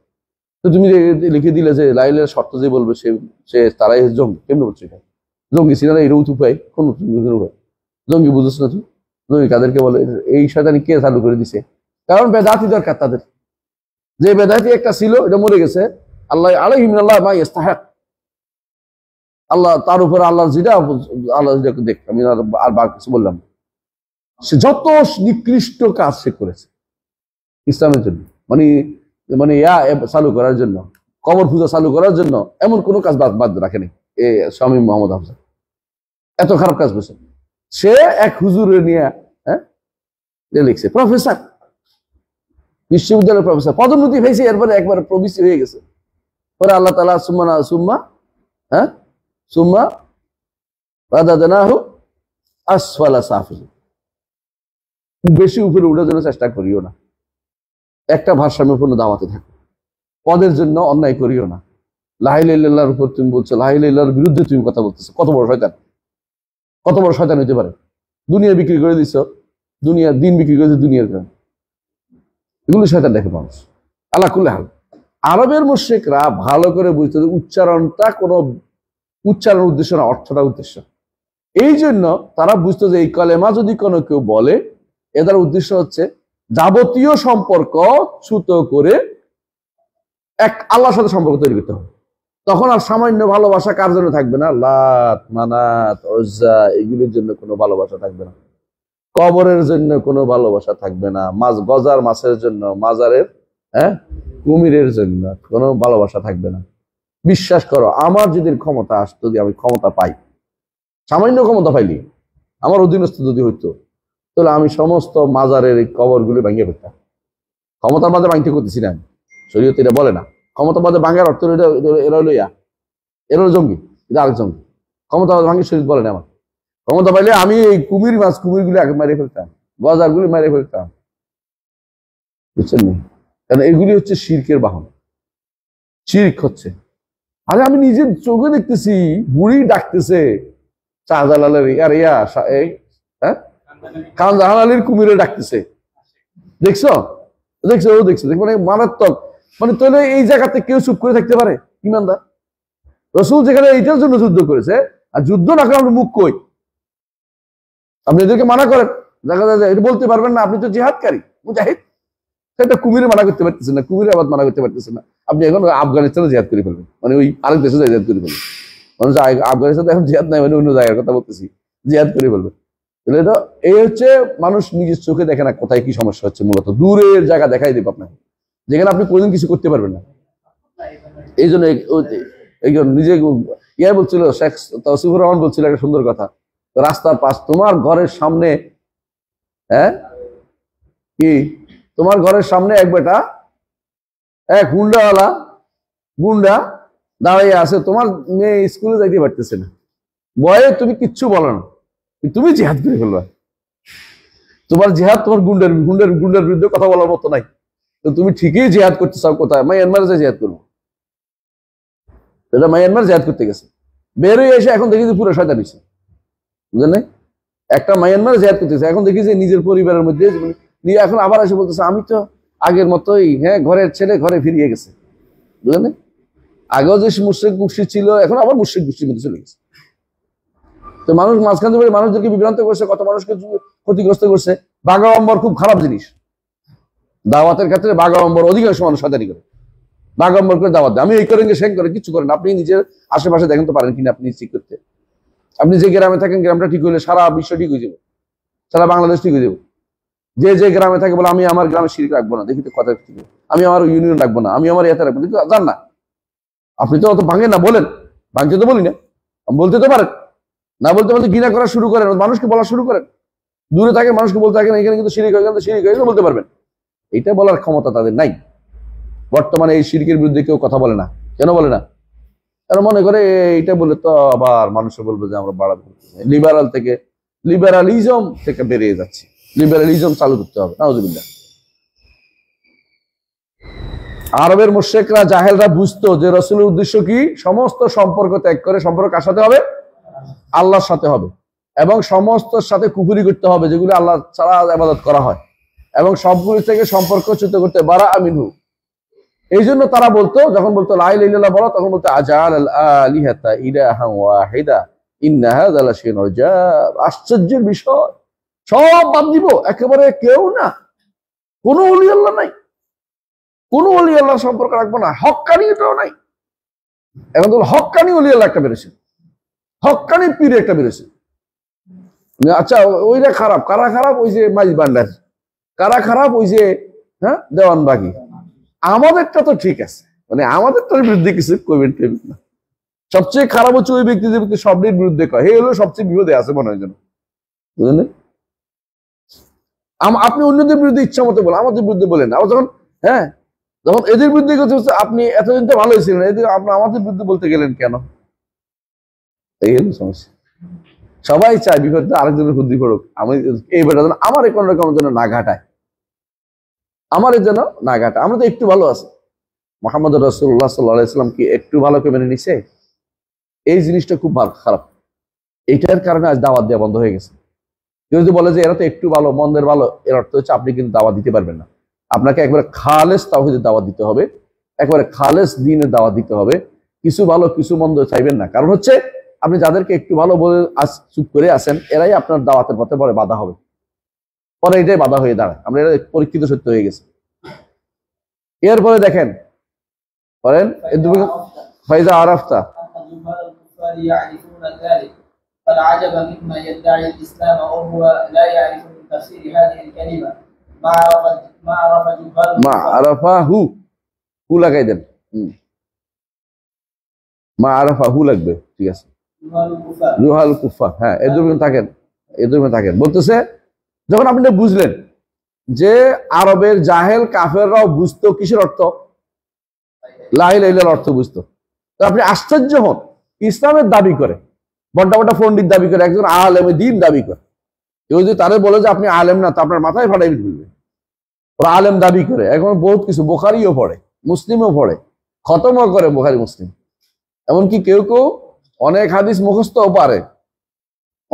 তো তুমি লিখে দিলে যে লা ইলাহা শর্ত যে বলবে সে তারাই জঙ্গি, কেমন বলছো এটা? জঙ্গি ছিল না, এরকম উপায় কোন উপায়? জঙ্গি বুঝছ না তুই? জঙ্গি কাদেরকে বলে? এই শয়তানি কে চালু করে দিছে? কারণ বেদাতি দরকার তাদের। যে বেদাতি একটা ছিল, এটা মরে গেছে। আল্লাহ আলাইহি মিনাল্লাহ মা ইস্তাহিক, আল্লাহ তার উপর আল্লাহ যেটা দেখ, আমি আর বার কিছু বললাম, সে যত নিকৃষ্ট কাজ সে করেছে ইসলামের জন্য, মানে চালু করার জন্য, কবর পূজা চালু করার জন্য এমন কোনো কাজ বাদ রাখেনি স্বামী মোহাম্মদ হাফিজ। এত খারাপ কাজ করছে সে। এক হুজুরে নিয়ে লিখছে, প্রফেসর, বিশ্ববিদ্যালয়ের প্রফেসর, পদোন্নতি হয়েছে, এরপরে একবার প্রবিসি হয়ে গেছে। পরে আল্লাহ তাআলা সুম্মা রাদাদনাহু আসফালা সাফিলিন, বেশি উপরে উঠার জন্য চেষ্টা করিও না, একটা ভারসাম্যপূর্ণ দাওয়াতে থাকো, পদের জন্য অন্যায় করিও না। লা ইলাহা ইল্লাল্লাহর উপর তুমি বলছো, লা ইলাহা ইল্লাল্লাহর বিরুদ্ধে তুমি কথা বলতেছো, কত বড় শয়তান, কত বড় শয়তান হইতে পারে? দুনিয়া বিক্রি করে দিছো, দুনিয়ার দিন বিক্রি করে দিছো দুনিয়ার জন্য। এগুলো শয়তান দেখে মানুষ। আল্লাহ কুল্লে হাল আরবের মুশরিকরা ভালো করে বুঝতে উচ্চারণটা কোনো উচ্চারণ উদ্দেশ্য না, অর্থটা উদ্দেশ্য। এই জন্য তারা বুঝতো যে এই কলেমা যদি কোনো কেউ বলে এদের উদ্দেশ্য হচ্ছে যাবতীয় সম্পর্ক ছুত করে এক আল্লাহর সাথে সম্পর্ক তৈরি করতে হবে। তখন আর সামান্য ভালোবাসা কার জন্য থাকবে না, লাত মানাত উজ্জা এগুলির জন্য কোনো ভালোবাসা থাকবে না, কবরের জন্য কোনো ভালোবাসা থাকবে না, গজার মাছের জন্য, মাজারের কুমিরের জন্য কোনো ভালোবাসা থাকবে না। বিশ্বাস করো, আমার যদি ক্ষমতা আসতো, যদি আমি ক্ষমতা পাই, সামান্য ক্ষমতা পাইলি, আমার অধীনস্থ যদি হইতো, তাহলে আমি সমস্ত মাজারের এই কবরগুলি ভাঙিয়ে ফেলতাম। ক্ষমতার মাঝে ভাঙতে করতেছি না, শরীয়ত এটা বলে না। ক্ষমতা বাদে ভাঙার অর্থ এরা লইয়া এরা জঙ্গি, এটা আরেক জঙ্গি। ক্ষমতা ভাঙি শরীর বলে না। আমার ক্ষমতা পাইলে আমি এই কুমিরগুলি আগে মারিয়ে ফেলতাম, গজারগুলি মারিয়ে ফেলতাম, বুঝছেন না? কারণ এগুলি হচ্ছে শিরকের বাহন, শিরক হচ্ছে। আরে আমি নিজের চোখে দেখতেছি বুড়ি ডাকতেছে শাহজালালের খান জাহান আলীর কুমিরে ডাকতেছে, দেখছো দেখছো ও দেখছো, মানে মারাত্মক। মানে তাহলে এই জায়গাতে কেউ চুপ করে থাকতে পারে? ইমানদার রসুল যেখানে এইটার জন্য যুদ্ধ করেছে, আর যুদ্ধ না করে আপনি মুখ কই, আপনি এদেরকে মানা করেন, দেখা যায় এটা বলতে পারবেন না, আপনি তো জিহাদকারী মুজাহিদ, সেটা কুমিরে মানা করতে পারতেছেন না, কুমিরে আবাদ মানা করতে পারতেছেন না। আপনি এখন আফগানিস্তানে জিহাদ করে ফেলবেন, মানে ওই আরেক দেশে জিহাদ করে ফেলবেন। মানুষ আফগানিস্তানে এখন জিহাদ নাই, মানে অন্য জায়গার কথা বলতেছি, জিহাদ করে ফেলবেন। এটা এই হচ্ছে মানুষ নিজের চোখে দেখে না কোথায় কি সমস্যা হচ্ছে। মূলত দূরের জায়গা দেখাই দেব আপনাকে, যেখানে আপনি কোনোদিন কিছু করতে পারবেন না। এই জন্য নিজে ইয়ে বলছিল, শেখ তৌসিফুর রহমান বলছিল একটা সুন্দর কথা, রাস্তার পাশ তোমার ঘরের সামনে, কি তোমার ঘরের সামনে এক বেটা এক গুন্ডা দাঁড়িয়ে আছে, তোমার মেয়ে স্কুলে যাইতে পারতেছে না, বয়ে তুমি কিচ্ছু বলো না, তুমি জিহাদ করে ফেলবা। তোমার জিহাদ তোমার গুন্ডার বিরুদ্ধে কথা বলার মতো নাই, তো তুমি ঠিকই জিহাদ করতে চাও। কোথায়? মায়ানমারে যে জিহাদ করবো, এটা মায়ানমার জিহাদ করতে গেছে, বের হয়ে এসে এখন দেখি যে পুরো শয়তান হয়েছে, বুঝলেন? একটা মায়ানমার জিহাদ করতেছে, এখন দেখি যে নিজের পরিবারের মধ্যে নিয়ে এখন আবার এসে বলতেছে আমি তো আগের মতোই, ঘরের ছেলে ঘরে ফিরিয়ে গেছে, বুঝলেন? আগেও যে মুশরিক গোষ্ঠী ছিল, এখন আবার মুশরিক গোষ্ঠীর মধ্যে চলে গেছে। তো মানুষ মাঝখান থেকে মানুষদেরকে বিভ্রান্ত করছে, কত মানুষকে ক্ষতিগ্রস্ত করছে। বাগাড়ম্বর খুব খারাপ জিনিস, দাওয়াতের ক্ষেত্রে বাগাড়ম্বর অধিকাংশ মানুষ শয়তানি করে, বাগাড়ম্বর করে দাওয়াত দেয়, আমি এই করেন সে করে, কিছু করেন। আপনি নিজের আশেপাশে দেখেন তো পারেন কিনা আপনি ঠিক করতে। আপনি যে গ্রামে থাকেন, গ্রামটা ঠিক হইলে সারা বিশ্ব ঠিক হয়ে যাবে, সারা বাংলাদেশ ঠিক হয়ে যাবে। যে গ্রামে থাকে বলে আমি আমার গ্রামে শিরক রাখবো না, দেখি তো কথা ঠিক, আমি আমার ইউনিয়ন রাখবো না, আমি আমার এতে রাখবো, কিন্তু জান না, আপনি তো অত ভাঙেন না, বলেন, ভাঙতে তো বলি না, বলতে তো পারেন না, বলতে বলতে ঘৃণা করা শুরু করেন, মানুষকে বলা শুরু করেন, দূরে থাকে মানুষকে বলতে থাকেন এখানে কিন্তু শিরক হয়ে গেল, শিরক হয়ে গেলে বলতে পারবেন। এটা বলার ক্ষমতা তাদের নাই। বর্তমানে এই শিরকের বিরুদ্ধে কেউ কথা বলে না, কেন বলে না? তারা মনে করে এইটা বলে তো আবার মানুষে বলবে যে আমরা বাড়াবো, লিবারালিজম থেকে বেরিয়ে যাচ্ছি, লিবারালিজম চালু করতে হবে। নাউজুবিল্লাহ। আরবের মুশরিকরা জাহেলরা বুঝতো যে রাসূলের উদ্দেশ্য কি, সমস্ত সম্পর্ক ত্যাগ করে সম্পর্ক কার সাথে হবে? আল্লাহর সাথে হবে, এবং সমস্ত সাথে কুফরি করতে হবে যেগুলো আল্লাহ ছাড়া ইবাদত করা হয়, এবং সবগুলি থেকে সম্পর্ক চ্যুত করতে বারা আমিনহু। এই জন্য তারা বলতো, যখন বলতো লা ইলাহা ইল্লাল্লাহ বলো, তখন বলতো আজাল আল আলিহাতা ইলাহান ওয়াহিদা ইন্না হাযা লাশাইউন উজাব। আশ্চর্যের বিষয়, সব বাদ দিব, একেবারে কেউ না, কোনো ওলি আল্লাহ নাই, কোনো ওলি আল্লাহর সম্পর্ক রাখবো না, হক্কানি এটাও নাই। এখন তো হক্কানি ওলি আল্লাহ একটা বেরোছে, হক্কানি পীর একটা বেরোছে। আচ্ছা ওইটা খারাপ, কারা খারাপ? ওই যে মাইজ ভান্ডার, কারা খারাপ? ওই যে দেওয়ানবাগি। আমাদেরটা তো ঠিক আছে, মানে আমাদেরটার বিরুদ্ধে কিছু কইবেন না। সবচেয়ে খারাপ হচ্ছে ওই ব্যক্তি যে ব্যক্তি সবের বিরুদ্ধে কয়, হে হলো সবচেয়ে বিপদে আছে মনে হয় যেন, বুঝলেন? আপনি অন্যদের বিরুদ্ধে ইচ্ছা মতো বলেন, আমাদের বিরুদ্ধে বলেন। আবার যখন এদের বিরুদ্ধে কথা হচ্ছে, আপনি এতদিন তো ভালোই ছিলেন, এদের আপনি আমাদের বিরুদ্ধে বলতে গেলেন কেন? এই হলো সমস্যা। সবাই চায় বিপদটা আরেকজনের বুদ্ধি পড়ুক, আমি এই বেটা যেন আমার কোনো রকম যেন না ঘাটায়, আমার যেন না ঘাটায়। আমরা তো একটু ভালো আছি, মুহাম্মদ রাসূলুল্লাহ সাল্লাল্লাহু আলাইহি ওয়াসাল্লাম কি একটু ভালোকে মেনে নিছে? এই জিনিসটা খুব খারাপ। এইটার কারণে আজ দাওয়াত দেওয়া বন্ধ হয়ে গেছে। যদি বলে যে এরা তো একটু ভালো, মন্দের ভালো, এর অর্থ হচ্ছে আপনি কিন্তু দাওয়াত দিতে পারবেন না, আপনাকে একবারে খালেস তাওহীদের দাওয়াত দিতে হবে, একবারে খালেস দ্বীনের দাওয়াত দিতে হবে। কিছু ভালো কিছু মন্দ চাইবেন না, কারণ হচ্ছে আপনি যাদেরকে একটু ভালো বলে চুপ করে আছেন, এরাই আপনার দাওয়াতের পথে পরে বাধা হবে, পরে এটাই বাধা হয়ে দাঁড়ায়। আমরা এটা পরীক্ষিত সত্য হয়ে গেছে। এরপরে দেখেন করেন ফাইজা আরাফতা فالعجب مما يدعي الإسلام وهو لا يعرف من تفسير هذه الكلمة ما عرف جهال মা আরাফাহু, হু লাগাই দেন, মা আরাফাহু লাগবে, ঠিক আছে। الكفار জুহাল কুফার, হ্যাঁ এদের থাকেন, এদের থাকেন। বলতেছে যখন আপনি বুঝলেন যে আরবের জাহেল কাফেররাও বুঝতো কিসের অর্থ, লা ইলাহা ইল্লাল্লাহর অর্থ বুঝতো, তো আপনি আশ্চর্য হন ইসলামের দাবি করে, বড্ডা বড্ডা পণ্ডিত দাবি করে, একজন আলেমে দ্বীন দাবি করে। কেউ যদি তারে বলে যে আপনি আলেম না, তো আপনার মাথায় ফাটাই ফেলবে। ওরা আলেম দাবি করে, এখন বহুত কিছু বুখারীও পড়ে, মুসলিমও পড়ে, খতমও করে বুখারী মুসলিম, এমনকি কেউ কেউ অনেক হাদিস মুখস্থও পারে।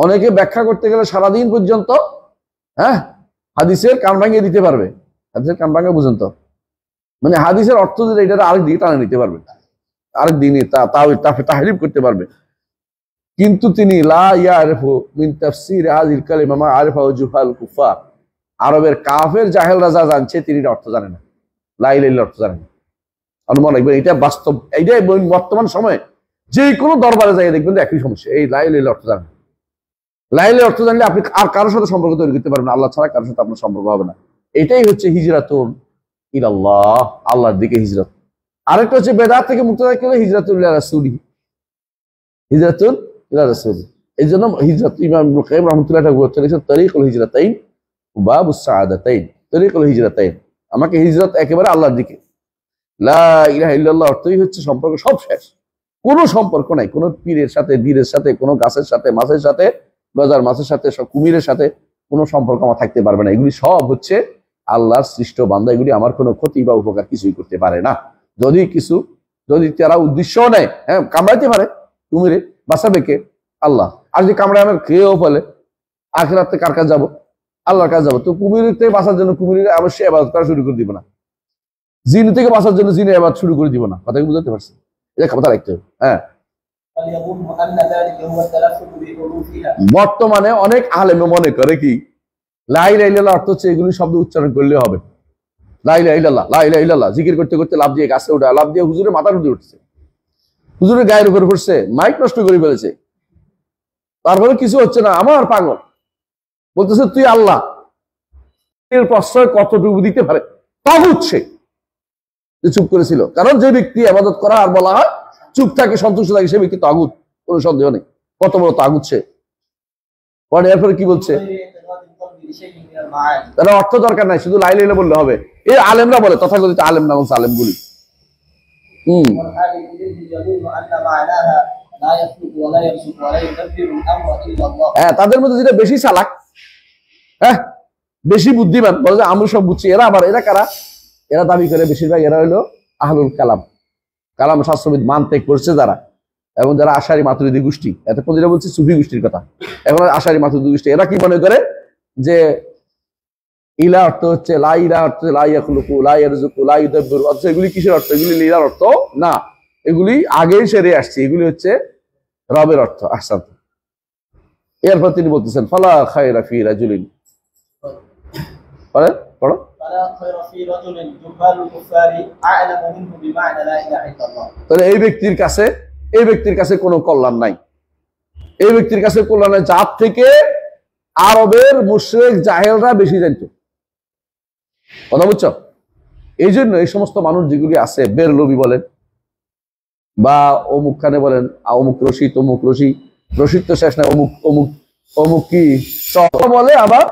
অনেকে ব্যাখ্যা করতে গেলে সারাদিন পর্যন্ত হ্যাঁ হাদিসের কান ভাঙিয়ে দিতে পারবে। হাদিসের কান ভাঙা বুঝেন তো, মানে হাদিসের অর্থ যদি এটা আরেক দিকে টানে নিতে পারবে, আরেক দিনে তাহরিফ করতে পারবে। কিন্তু তিনি লা ইয়ারিফু মিন তাফসীর হাযিল কালিমা মা আরিফাহু জুহাল কুফার, আরবের কাফের জাহেল রাজা জানছে, তিনি অর্থ জানেন না, লা ইলাহা ইল্লাল্লাহ অর্থ জানেন না। অনুমান রাখবেন, এটা বাস্তব, এইটাই বর্তমান সময়ে যে কোনো দরবারে যাই দেখবেন একই সমস্যা, এই লা ইলাহা ইল্লাল্লাহ অর্থ জানেন না। লা ইলাহা ইল্লাল্লাহ অর্থ জানলে আপনি আর কারোর সাথে সম্পর্ক তৈরি করতে পারবেন না, আল্লাহ ছাড়া কারোর সাথে আপনার সম্পর্ক হবে না। এটাই হচ্ছে হিজরাতুন ইলাল্লাহ, আল্লাহর দিকে হিজরত। আরেকটা হচ্ছে বেদাত থেকে মুক্ত থাকতে হলে হিজরাতুল ইলা রাসূলি, হিজরাতুল ইলা রাসূলি। এই জন্য হিজরত ইমাম ইবনে কাইয়িম রাহমাতুল্লাহ আলাইহি বলেছেন তরিকুল হিজরাতাইন বাবুস সাআদাতাইন, তরিকুল হিজরাতাইন, আমাকে হিজরত একেবারে আল্লাহর দিকে। লা ইলাহা ইল্লাল্লাহ অর্থই হচ্ছে সম্পর্ক সব শেষ, কোনো সম্পর্ক নাই কোনো পীরের সাথে, বীরের সাথে, কোনো গাছের সাথে, মাছের সাথে, বাজার মাছের সাথে, সব কুমিরের সাথে কোনো সম্পর্ক আমার থাকতে পারবে না। এগুলি সব হচ্ছে আল্লাহর সৃষ্ট বান্দা, এগুলি আমার কোনো ক্ষতি বা উপকার কিছুই করতে পারে না। যদি তারা উদ্দেশ্য নেয়, হ্যাঁ কামড়াইতে পারে, কুমিরে বাঁচাবে কে? আল্লাহ। আর যদি কামড়ায় আমার খেয়েও ফেলে, আখিরাতে কার কাছে যাবো? আল্লাহর কাছে যাবো। তো কুমিরের থেকে বাঁচার জন্য কুমিরের অবশ্যই ইবাদত করা শুরু করে দিব না, জিন থেকে বাঁচার জন্য জিনে ইবাদত শুরু করে দিব না। কথা কি বুঝতে পারছি? এটা কথা রাখতে হবে। হ্যাঁ, বর্তমানে অনেক আলেমে মনে করে কি লা ইলাহা ইল্লাল্লাহ অর্থ হচ্ছে এগুলি শব্দ উচ্চারণ করলে হবে। লা ইলাহা ইল্লাল্লাহ, লা ইলাহা ইল্লাল্লাহ জিকির করতে করতে লাভ দিয়ে গাছে ওঠা, লাভ দিয়ে হুজুরের মাথার উপরে উঠছে, হুজুরের গায়ের উপরে পড়ছে, মাইক নষ্ট করে ফেলেছে, তারপরে কিছু হচ্ছে না, আমার পাগল বলতেছে তুই আল্লাহ, এর প্রশ্রয় কতটুকু দিতে পারে? তাগুত সে চুপ করেছিল, কারণ যে ব্যক্তি ইবাদত করা আর বলা হয় চুপ থাকে, সন্তুষ্ট থাকে, সে ব্যক্তি তাগুত, কোনো সন্দেহ নেই। কত বড় তাগুত সে। পরে এরপরে কি বলছে? তারা অর্থ দরকার নাই, শুধু লা ইলাহা ইল্লাল্লাহ বললে হবে। এই আলেমরা বলে, তথাকথিত আলেম না বলছে, আলেমগুলি হ্যাঁ তাদের মধ্যে যেটা বেশি চালাক, হ্যাঁ বেশি বুদ্ধিমান, বলে যে আমরা সব বুঝছি। এরা আবার এরা কারা? এরা দাবি করে বেশিরভাগ এরা হইলো আহলুল কালাম, কালাম শাস্ত্রবিদ মানতেক করছে যারা, এবং যারা আশারি মাতুরিদি গোষ্ঠী, এতক্ষণ যেটা বলছি সুফি গোষ্ঠীর কথা, এখন আশারি মাতুরিদি গোষ্ঠী। এরা কি মনে করে যে ইলা অর্থ হচ্ছে লা ইলাহা অর্থ লা ইয়াখলুকু লা ইয়ারযুকু লা ইউদাব্বিরু, অর্থ এগুলি কিসের অর্থ? এগুলি লীলার অর্থ না, এগুলি আগেই সেরে আসছে, এগুলি হচ্ছে রবের অর্থ। আহসান। এরপর তিনি বলতেছেন ফালা খায়রা ফি রাজুলিন, পড়ো পড়ো, তাহলে এই ব্যক্তির কাছে কোনো কল্যাণ নাই, এই ব্যক্তির কাছে কল্যাণ নাই যার থেকে আরবের মুশরিক জাহেলরা বেশি জানতো। কথা বুঝছো? এই জন্য এই সমস্ত মানুষ যেগুলি আছে, বেরলবি বলেন বা অমুক খানে বলেন, অমুক রশি তমুক রশি, রশিদ তো শেষ নাই, অমুক অমুক অমুক কি বলে, আবার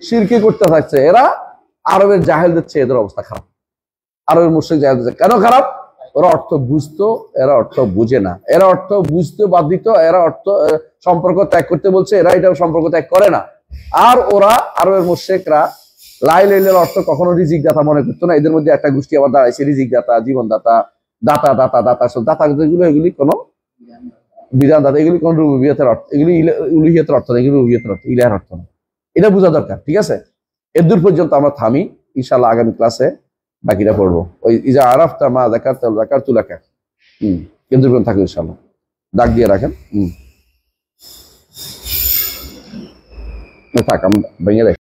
শিরকি করতে থাকছে। এরা আরবের জাহেলদের চেয়ে এদের অবস্থা খারাপ। আরবের মুশরিক জাহেলদের কেন খারাপ? ওরা অর্থ বুঝতো, এরা অর্থ বুঝে না। এরা অর্থ বুঝতে বাধিত, এরা অর্থ সম্পর্ক ত্যাগ করতে বলছে, এরা এটা সম্পর্ক ত্যাগ করে না। আর ওরা আরবের মুশরিকরা লা ইলাহা ইল্লাল্লাহ অর্থ কখনো রিজিক দাতা মনে করতো না। এদের মধ্যে একটা গোষ্ঠী আবার দাঁড়াইছে রিজিক দাতা, জীবন দাতা, দাতা দাতা দাতা, সব দাতা যেগুলো, এগুলি কোনো বিধান দাতা, এগুলি কোন রুবুবিয়তের অর্থ, এগুলি উলুহিয়তের অর্থ না, এগুলি রুবুবিয়তের অর্থ, ইলাহের অর্থ না। এটা বোঝা দরকার, ঠিক আছে? এর দূর পর্যন্ত আমরা থামি। ইনশাআল্লাহ আগামী ক্লাসে বাকিটা পড়বো। ওই ইজা আরাফতা মা যাকারতু লাকা কেন্দ্র করে থাকবে ইনশাআল্লাহ। দাগ দিয়ে রাখেন। থাক, আমরা ভেঙে রাখি।